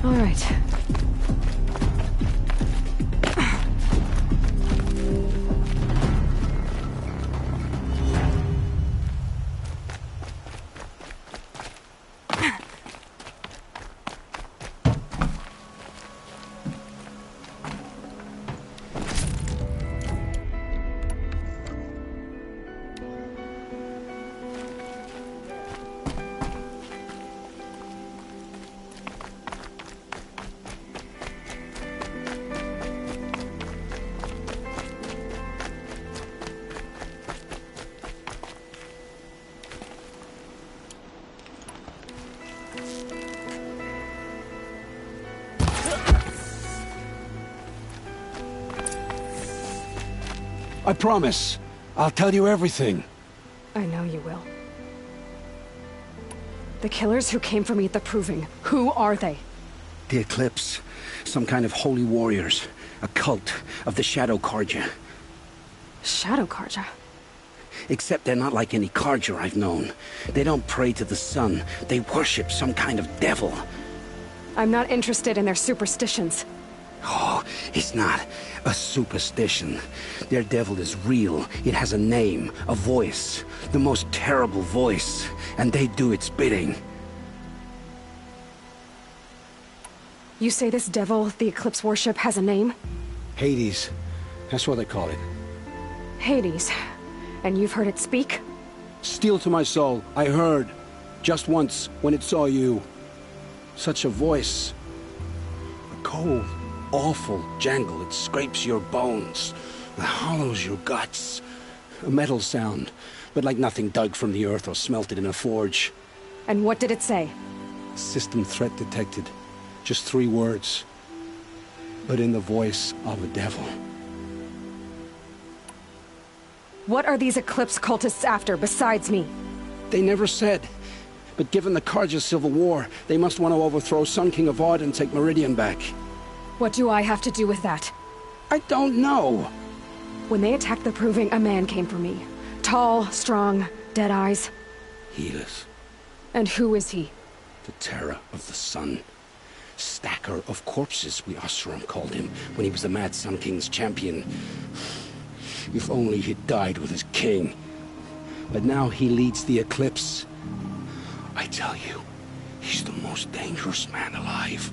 All right. I promise. I'll tell you everything. I know you will. The killers who came for me at the Proving, who are they? The Eclipse. Some kind of holy warriors. A cult of the Shadow Carja. Shadow Carja? Except they're not like any Carja I've known. They don't pray to the sun. They worship some kind of devil. I'm not interested in their superstitions. Oh, it's not a superstition. Their devil is real. It has a name, a voice. The most terrible voice. And they do its bidding. You say this devil the Eclipse worship has a name? Hades. That's what they call it. Hades. And you've heard it speak? Steel to my soul. I heard. Just once, when it saw you. Such a voice. A cold, awful jangle. It scrapes your bones. It hollows your guts. A metal sound, but like nothing dug from the earth or smelted in a forge. And what did it say? System threat detected. Just 3 words. But in the voice of a devil. What are these Eclipse cultists after, besides me? They never said. But given the Carja civil war, they must want to overthrow Sun King Avad and take Meridian back. What do I have to do with that? I don't know. When they attacked the Proving, a man came for me. Tall, strong, dead eyes. Helis. And who is he? The terror of the sun. Stacker of corpses, we Oseram called him, when he was the Mad Sun King's champion. If only he'd died with his king. But now he leads the Eclipse. I tell you, he's the most dangerous man alive.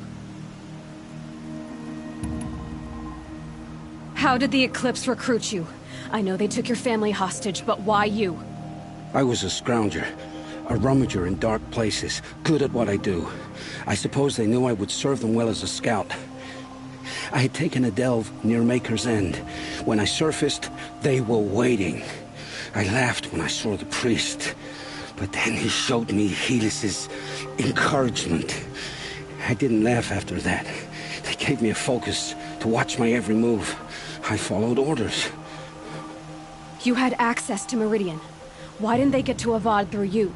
How did the Eclipse recruit you? I know they took your family hostage, but why you? I was a scrounger. A rummager in dark places, good at what I do. I suppose they knew I would serve them well as a scout. I had taken a delve near Maker's End. When I surfaced, they were waiting. I laughed when I saw the priest. But then he showed me Helis's encouragement. I didn't laugh after that. They gave me a focus to watch my every move. I followed orders. You had access to Meridian. Why didn't they get to Avad through you?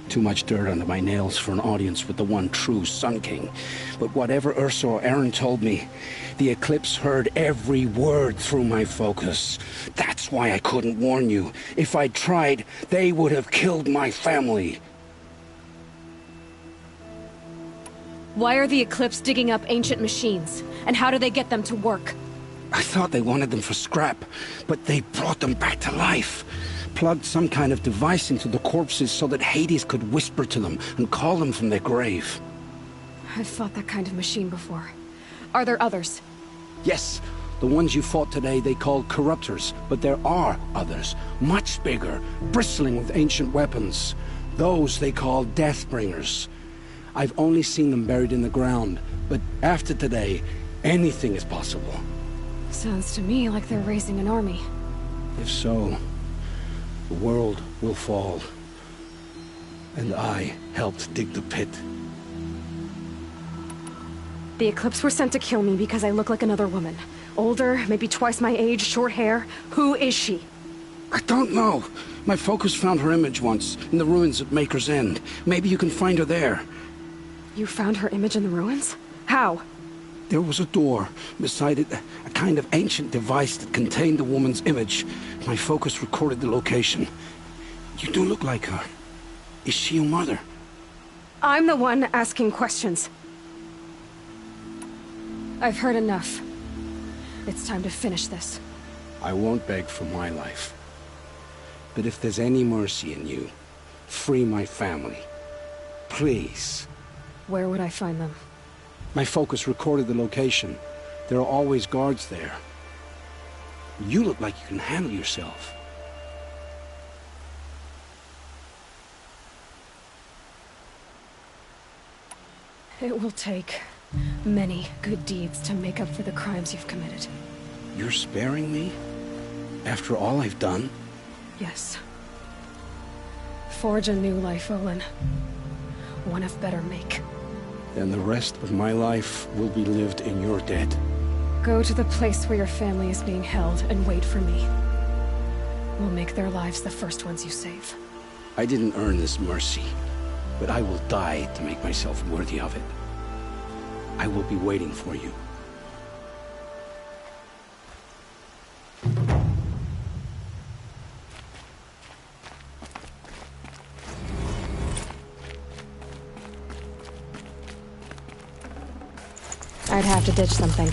Too much dirt under my nails for an audience with the one true Sun King. But whatever Ursa or Aaron told me, the Eclipse heard every word through my focus. That's why I couldn't warn you. If I'd tried, they would have killed my family. Why are the Eclipse digging up ancient machines? And how do they get them to work? I thought they wanted them for scrap, but they brought them back to life. Plugged some kind of device into the corpses so that Hades could whisper to them and call them from their grave. I've fought that kind of machine before. Are there others? Yes, the ones you fought today they called Corruptors, but there are others, much bigger, bristling with ancient weapons. Those they call Deathbringers. I've only seen them buried in the ground, but after today, anything is possible. Sounds to me like they're raising an army. If so, the world will fall. And I helped dig the pit. The Eclipse were sent to kill me because I look like another woman. Older, maybe twice my age, short hair. Who is she? I don't know. My focus found her image once, in the ruins at Maker's End. Maybe you can find her there. You found her image in the ruins? How? There was a door. Beside it, a kind of ancient device that contained the woman's image. My focus recorded the location. You do look like her. Is she your mother? I'm the one asking questions. I've heard enough. It's time to finish this. I won't beg for my life. But if there's any mercy in you, free my family. Please. Where would I find them? My focus recorded the location. There are always guards there. You look like you can handle yourself. It will take many good deeds to make up for the crimes you've committed. You're sparing me? After all I've done? Yes. Forge a new life, Olin. One of better make. Then the rest of my life will be lived in your debt. Go to the place where your family is being held and wait for me. We'll make their lives the first ones you save. I didn't earn this mercy, but I will die to make myself worthy of it. I will be waiting for you. I'd have to ditch something.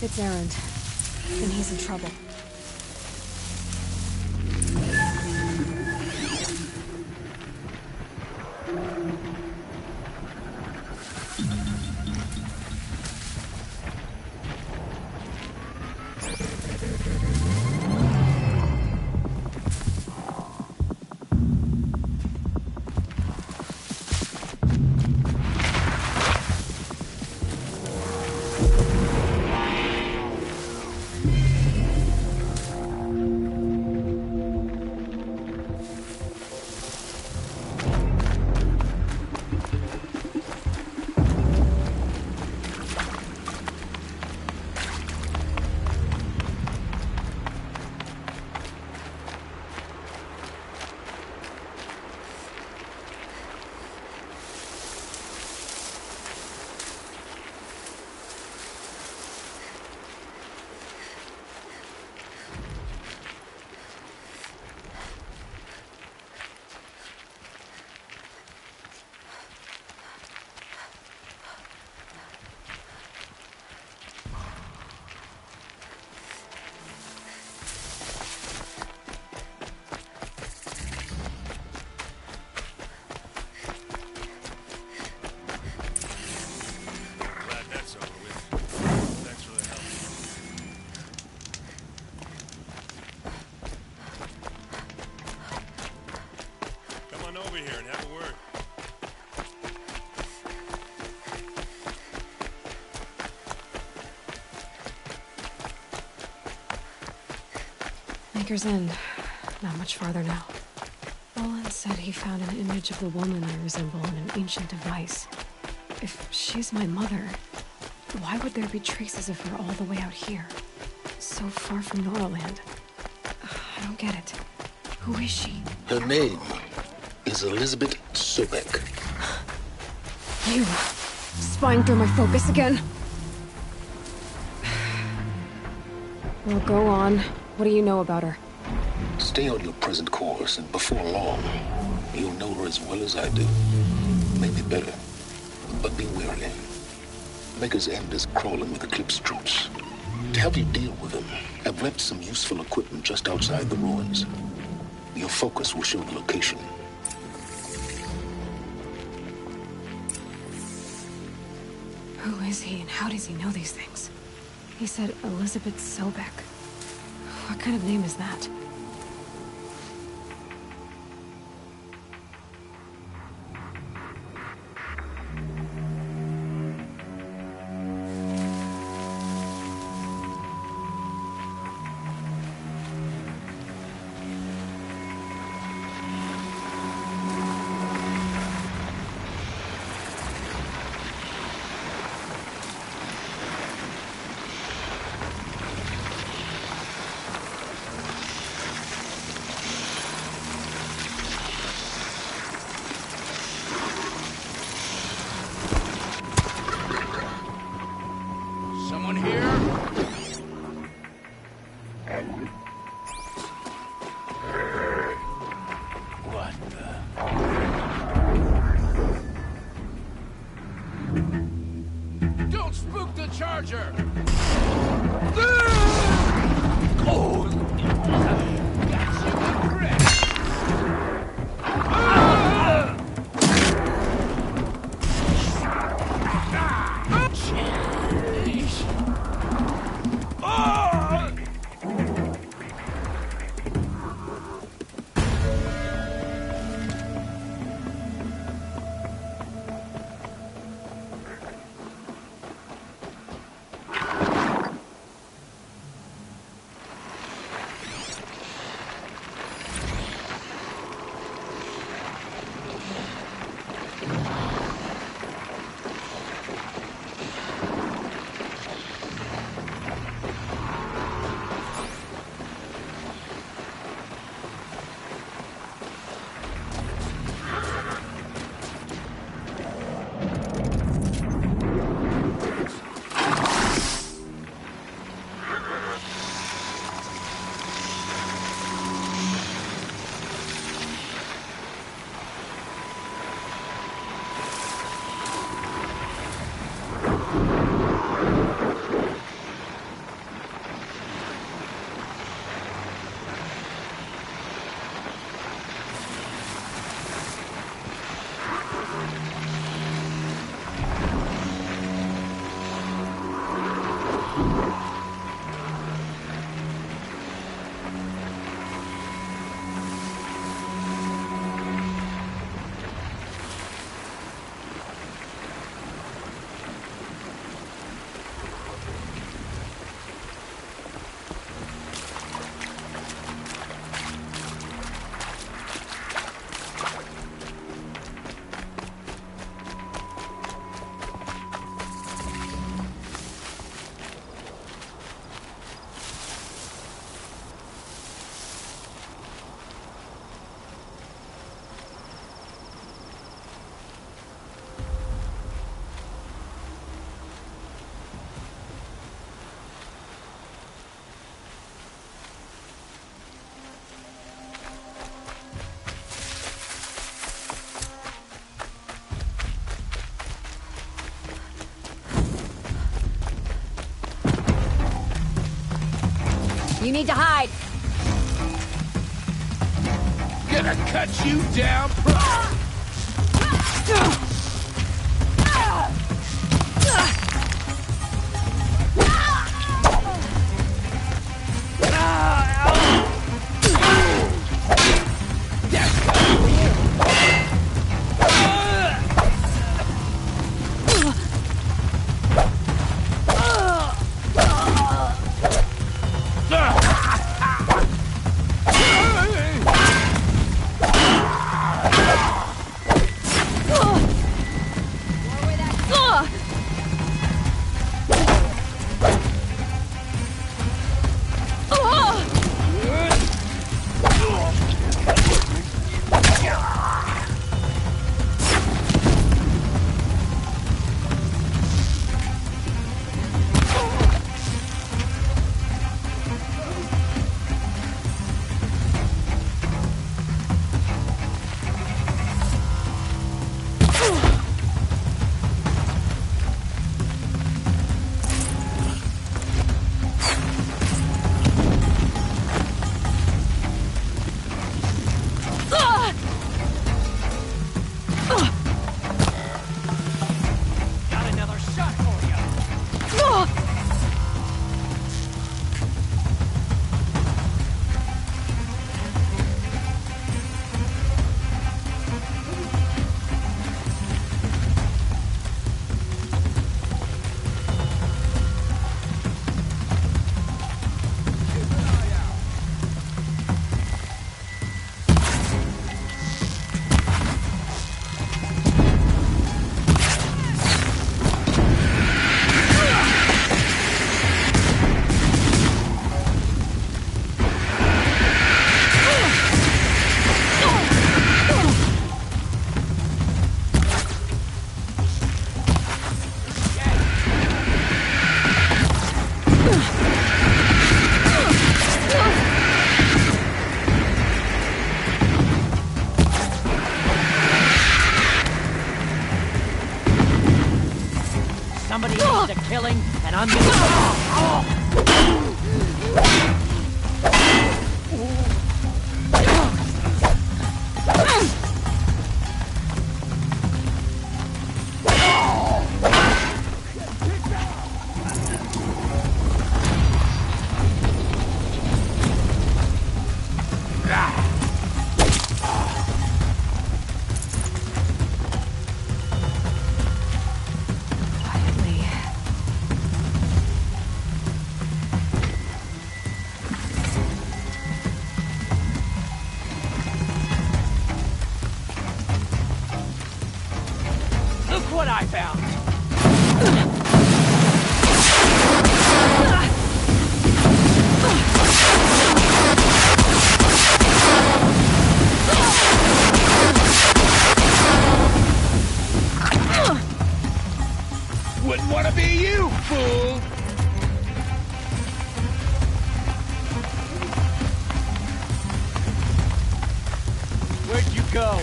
It's Erend, and he's in trouble. Maker's End. Not much farther now. Olin said he found an image of the woman I resemble in an ancient device. If she's my mother, why would there be traces of her all the way out here? So far from Noraland. I don't get it. Who is she? Her name is Elizabeth Sobek. You! Spying through my focus again? Well, go on. What do you know about her? Stay on your present course, and before long, you'll know her as well as I do. Maybe better, but be wary. Maker's End is crawling with Eclipse troops. To help you deal with them, I've left some useful equipment just outside the ruins. Your focus will show the location. Who is he and how does he know these things? He said Elizabeth Sobek. What kind of name is that? You need to hide. Gonna cut you down, Somebody needs a killing, and I'm gonna... Look what I found! Wouldn't want to be you, fool! Where'd you go?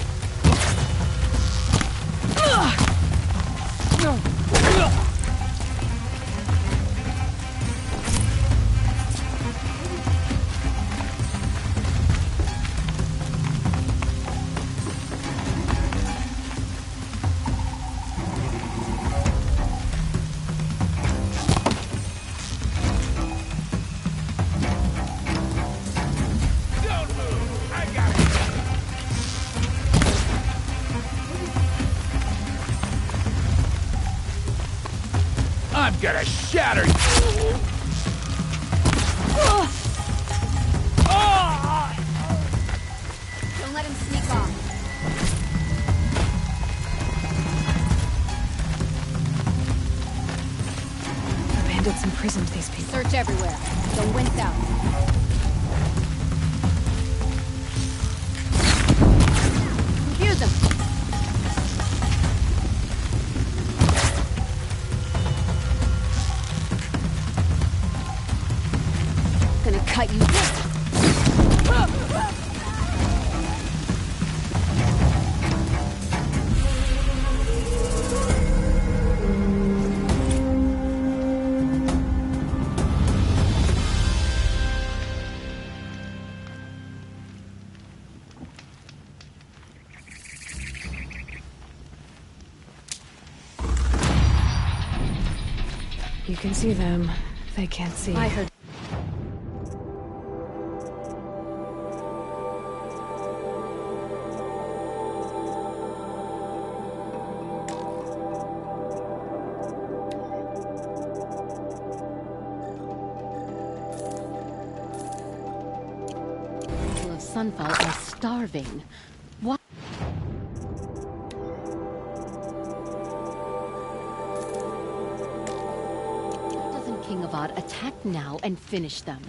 I'm gonna shatter you! Don't let him sneak off. The bandits imprisoned these people. Search everywhere. Don't wince out. Confuse them. Gonna cut you. You can see them. They can't see. I heard. People of Sunfall are starving. What? Doesn't King Avad attack now and finish them?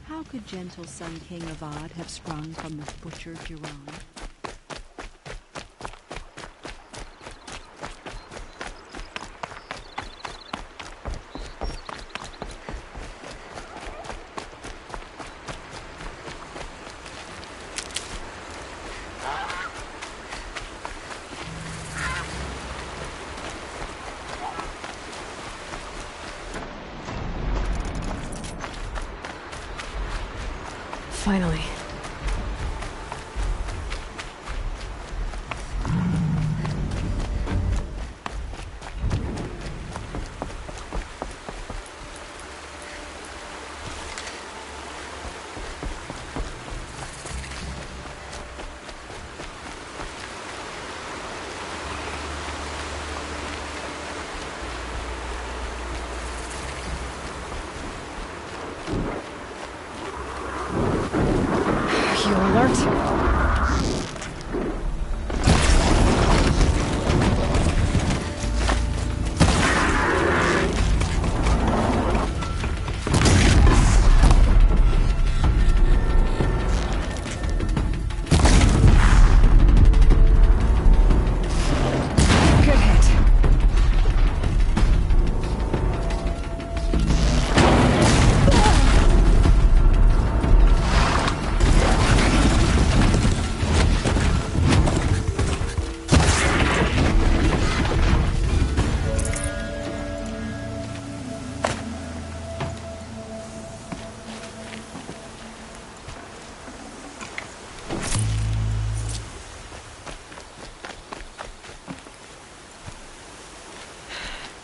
How could gentle son King Avad have sprung from the butcher Jiran? Finally.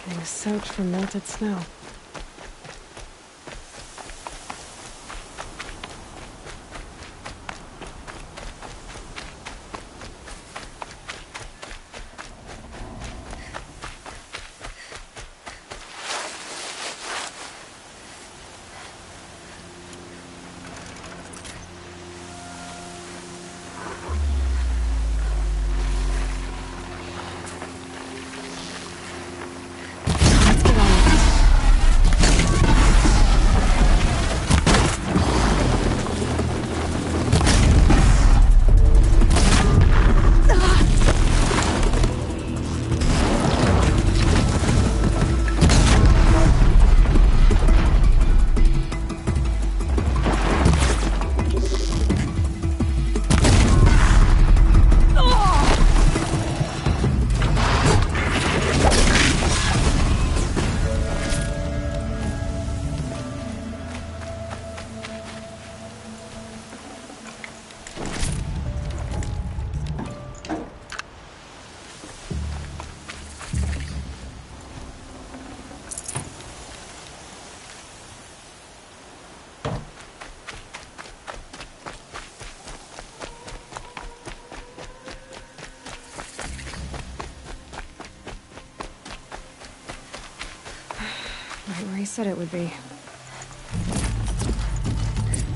Getting soaked from melted snow. Right where he said it would be.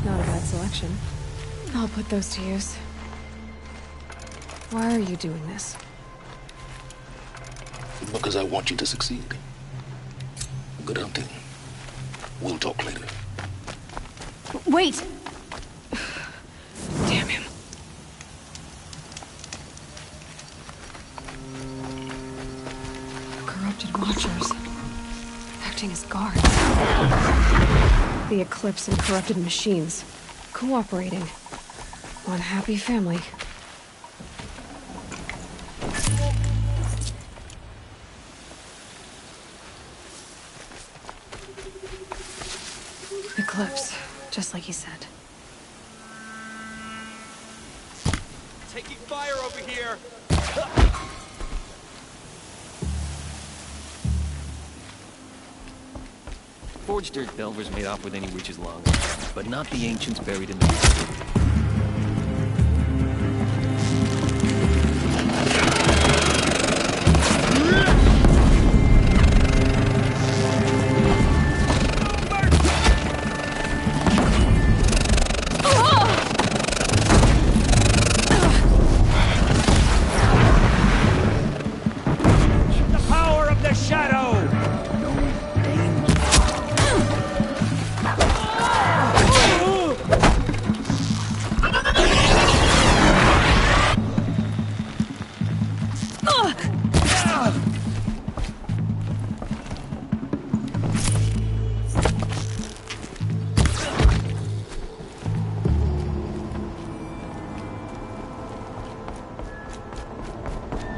Not a bad selection. I'll put those to use. Why are you doing this? Because I want you to succeed. Good hunting. We'll talk later. Wait! Damn him. Corrupted watchers. Acting as guards. The Eclipse and corrupted machines. Cooperating. One happy family. Eclipse, just like he said. Taking fire over here! Forged dirt Belvers made off with any witch's lungs, but not the ancients buried in the...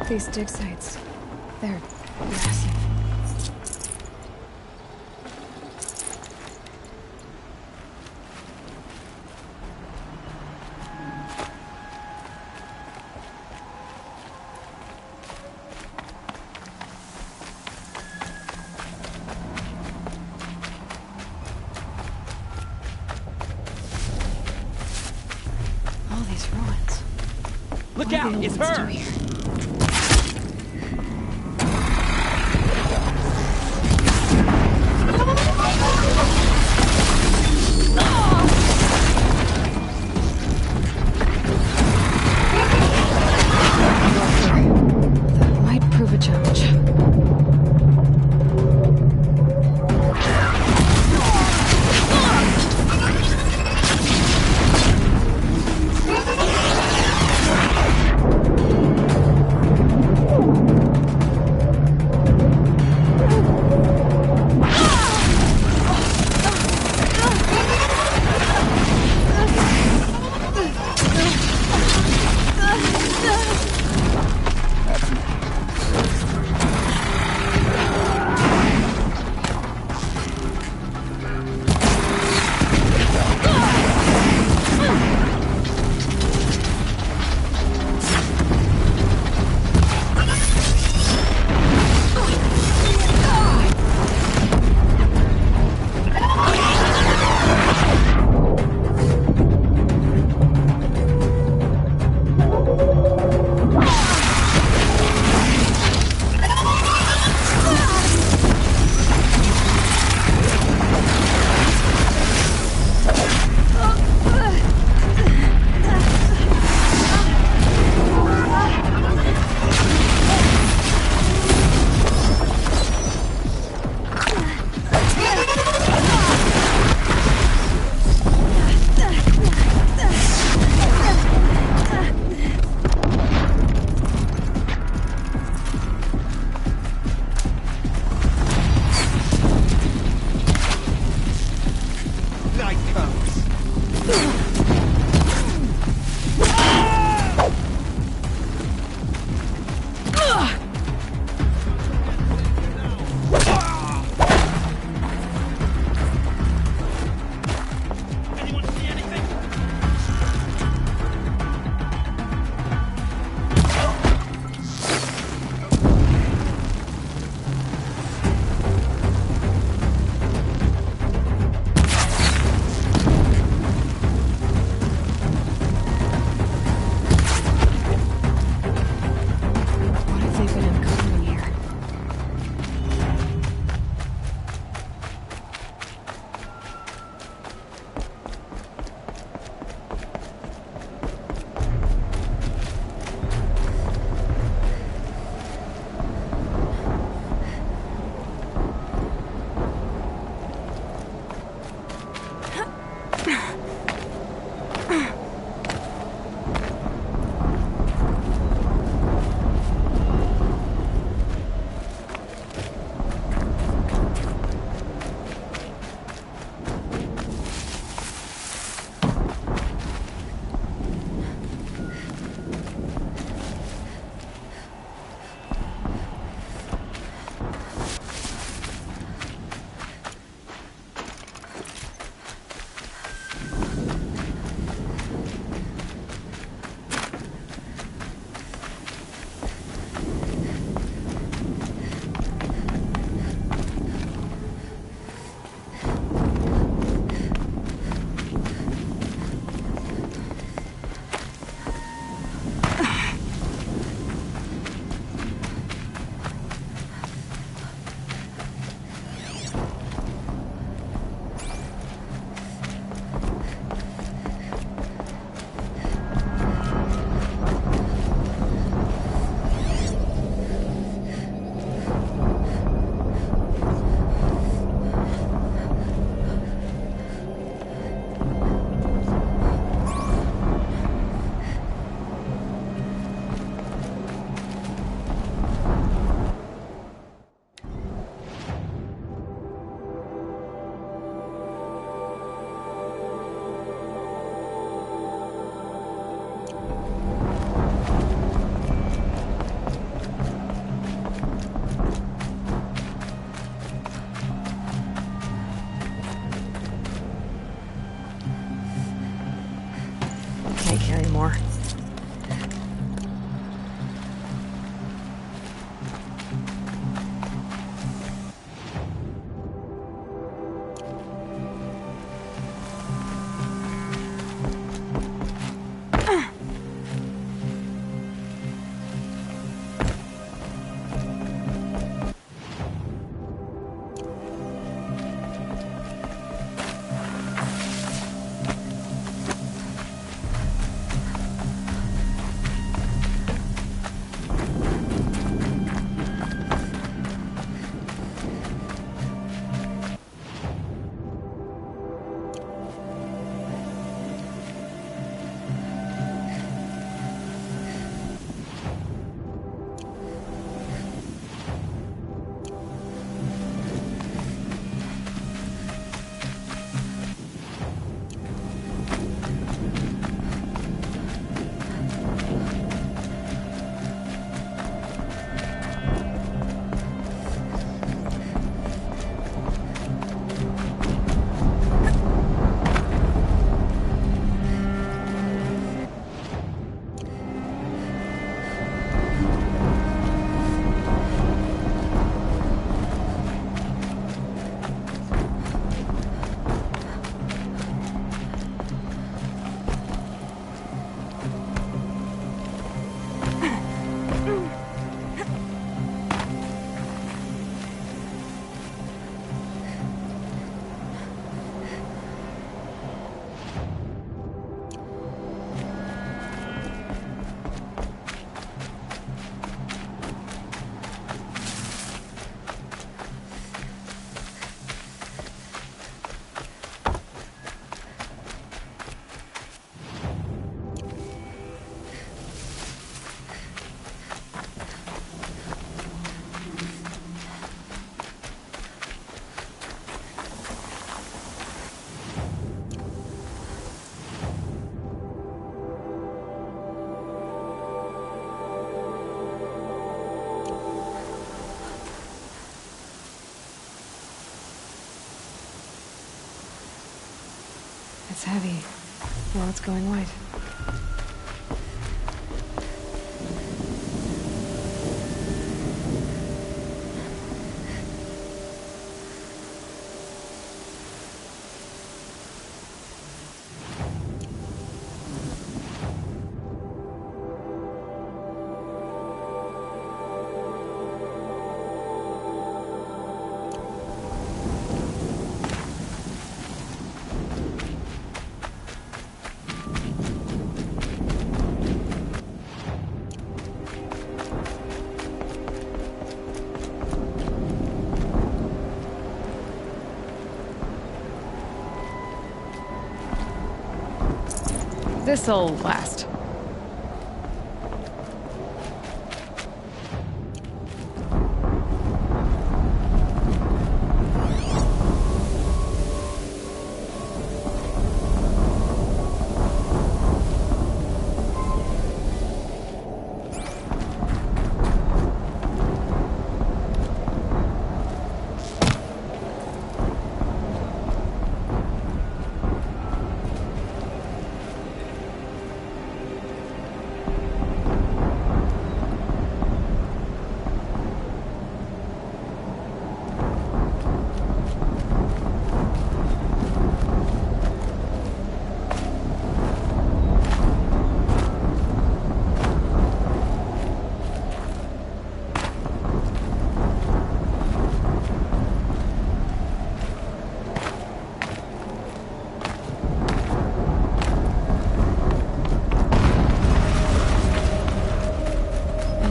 These dig sites, they're massive. All these ruins. Look out! It's her! That might prove a challenge. It's heavy. Well, it's going white. This'll last.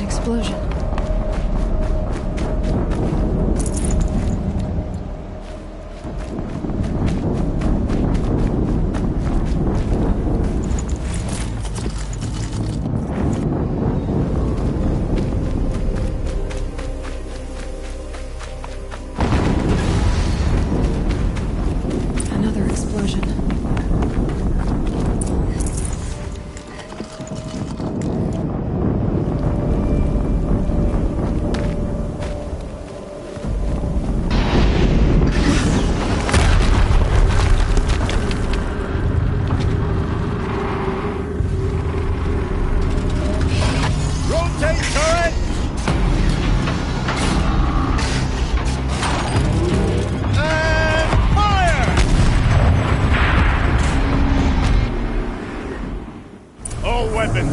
Explosion. Another explosion.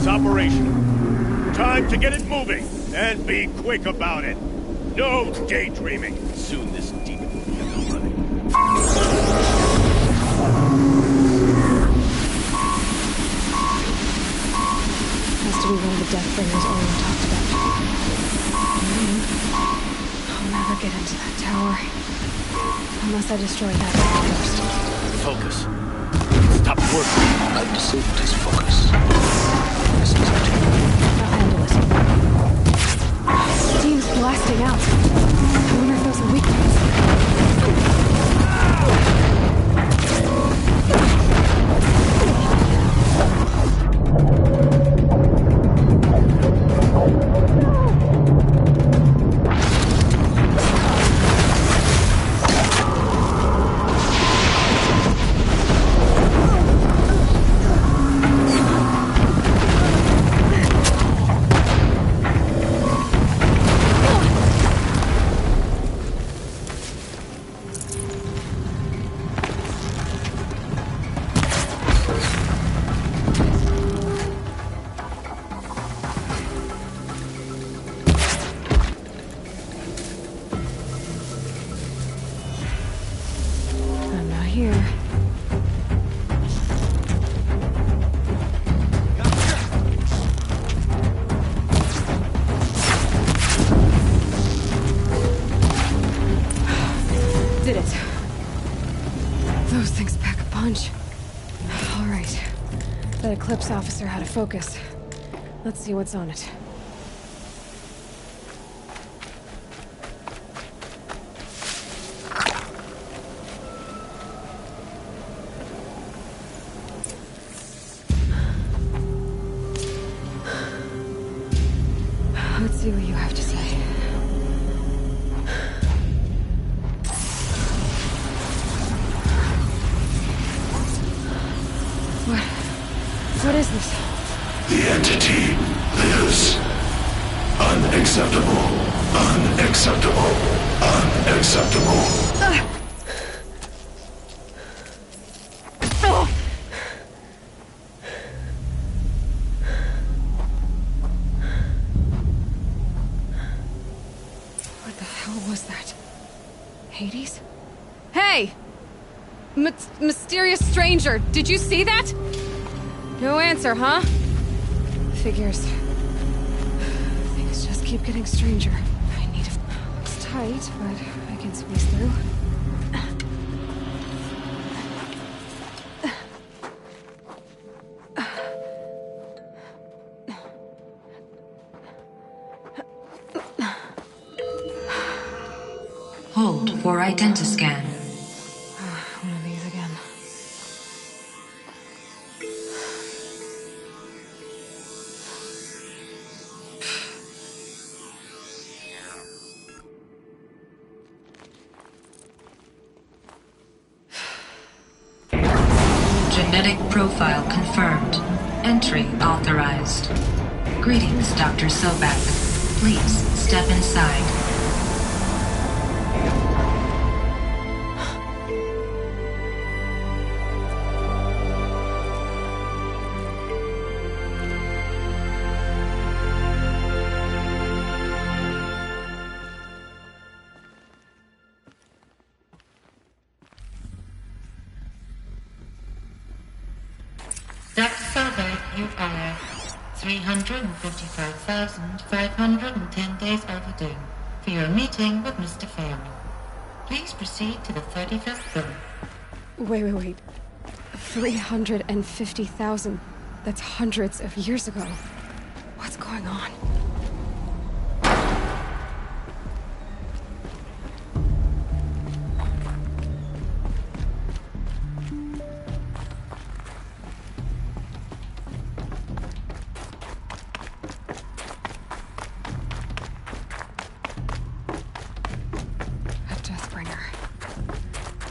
Operational. Time to get it moving, and be quick about it. No daydreaming. Soon this demon will be up and running. Has to be one of the Deathbringers Olin talked about. I'll never get into that tower. Unless I destroy that first. Focus. Stop working. I've disabled his focus. I'll handle it. Steam's blasting out. I wonder if those are weak points. That Eclipse officer had a focus. Let's see what's on it. Let's see what you have to say. Unacceptable. Unacceptable. Unacceptable. What the hell was that? Hades? Hey! Mysterious stranger, did you see that? No answer, huh? Figures. Things just keep getting stranger. I need a... It's tight, but I can squeeze through. Hold for identiscan. One of these again. Genetic profile confirmed. Entry authorized. Greetings, Dr. Sobek. Please step inside. Dr. Sobek, you are 355,510 days overdue for your meeting with Mr. Fairman. Please proceed to the 35th floor. Wait. 350,000. That's hundreds of years ago. What's going on?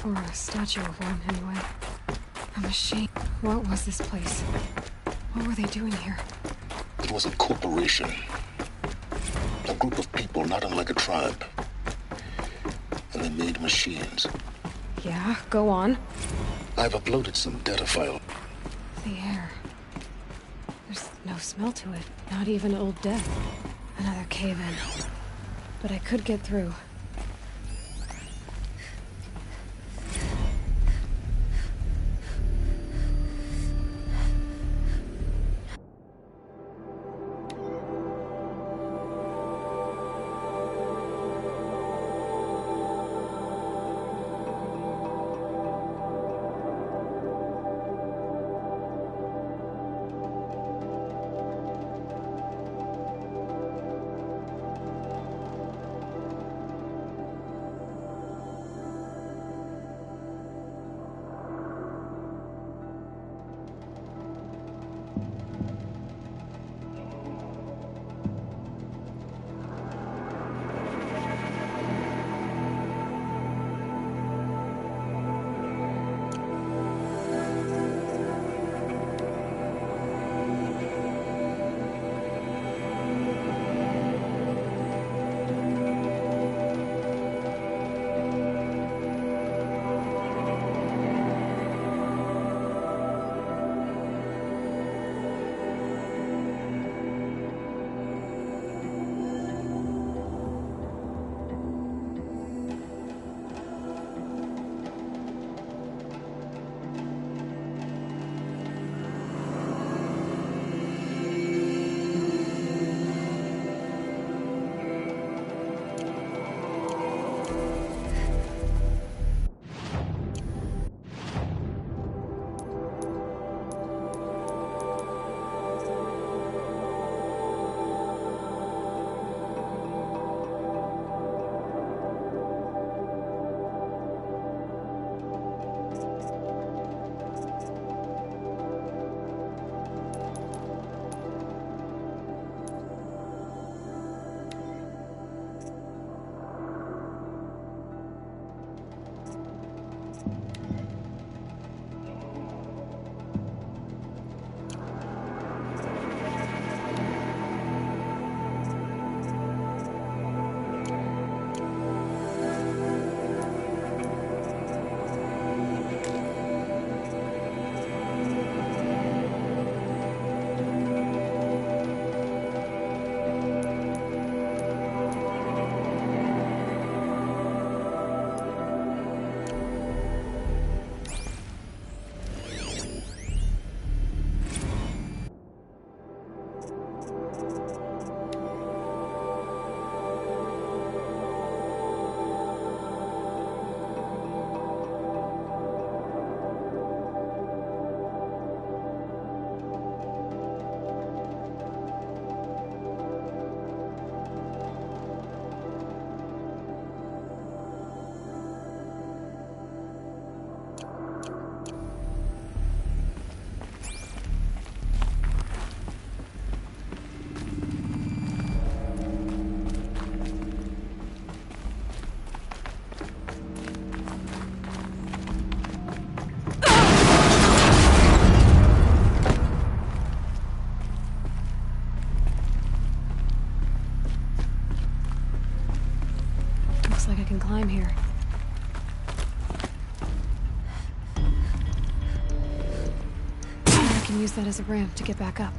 Or a statue of one, anyway. A machine. What was this place? What were they doing here? It was a corporation. A group of people not unlike a tribe. And they made machines. Yeah, go on. I've uploaded some data file. The air. There's no smell to it. Not even Old Death. Another cave-in. But I could get through. Looks like I can climb here. I can use that as a ramp to get back up.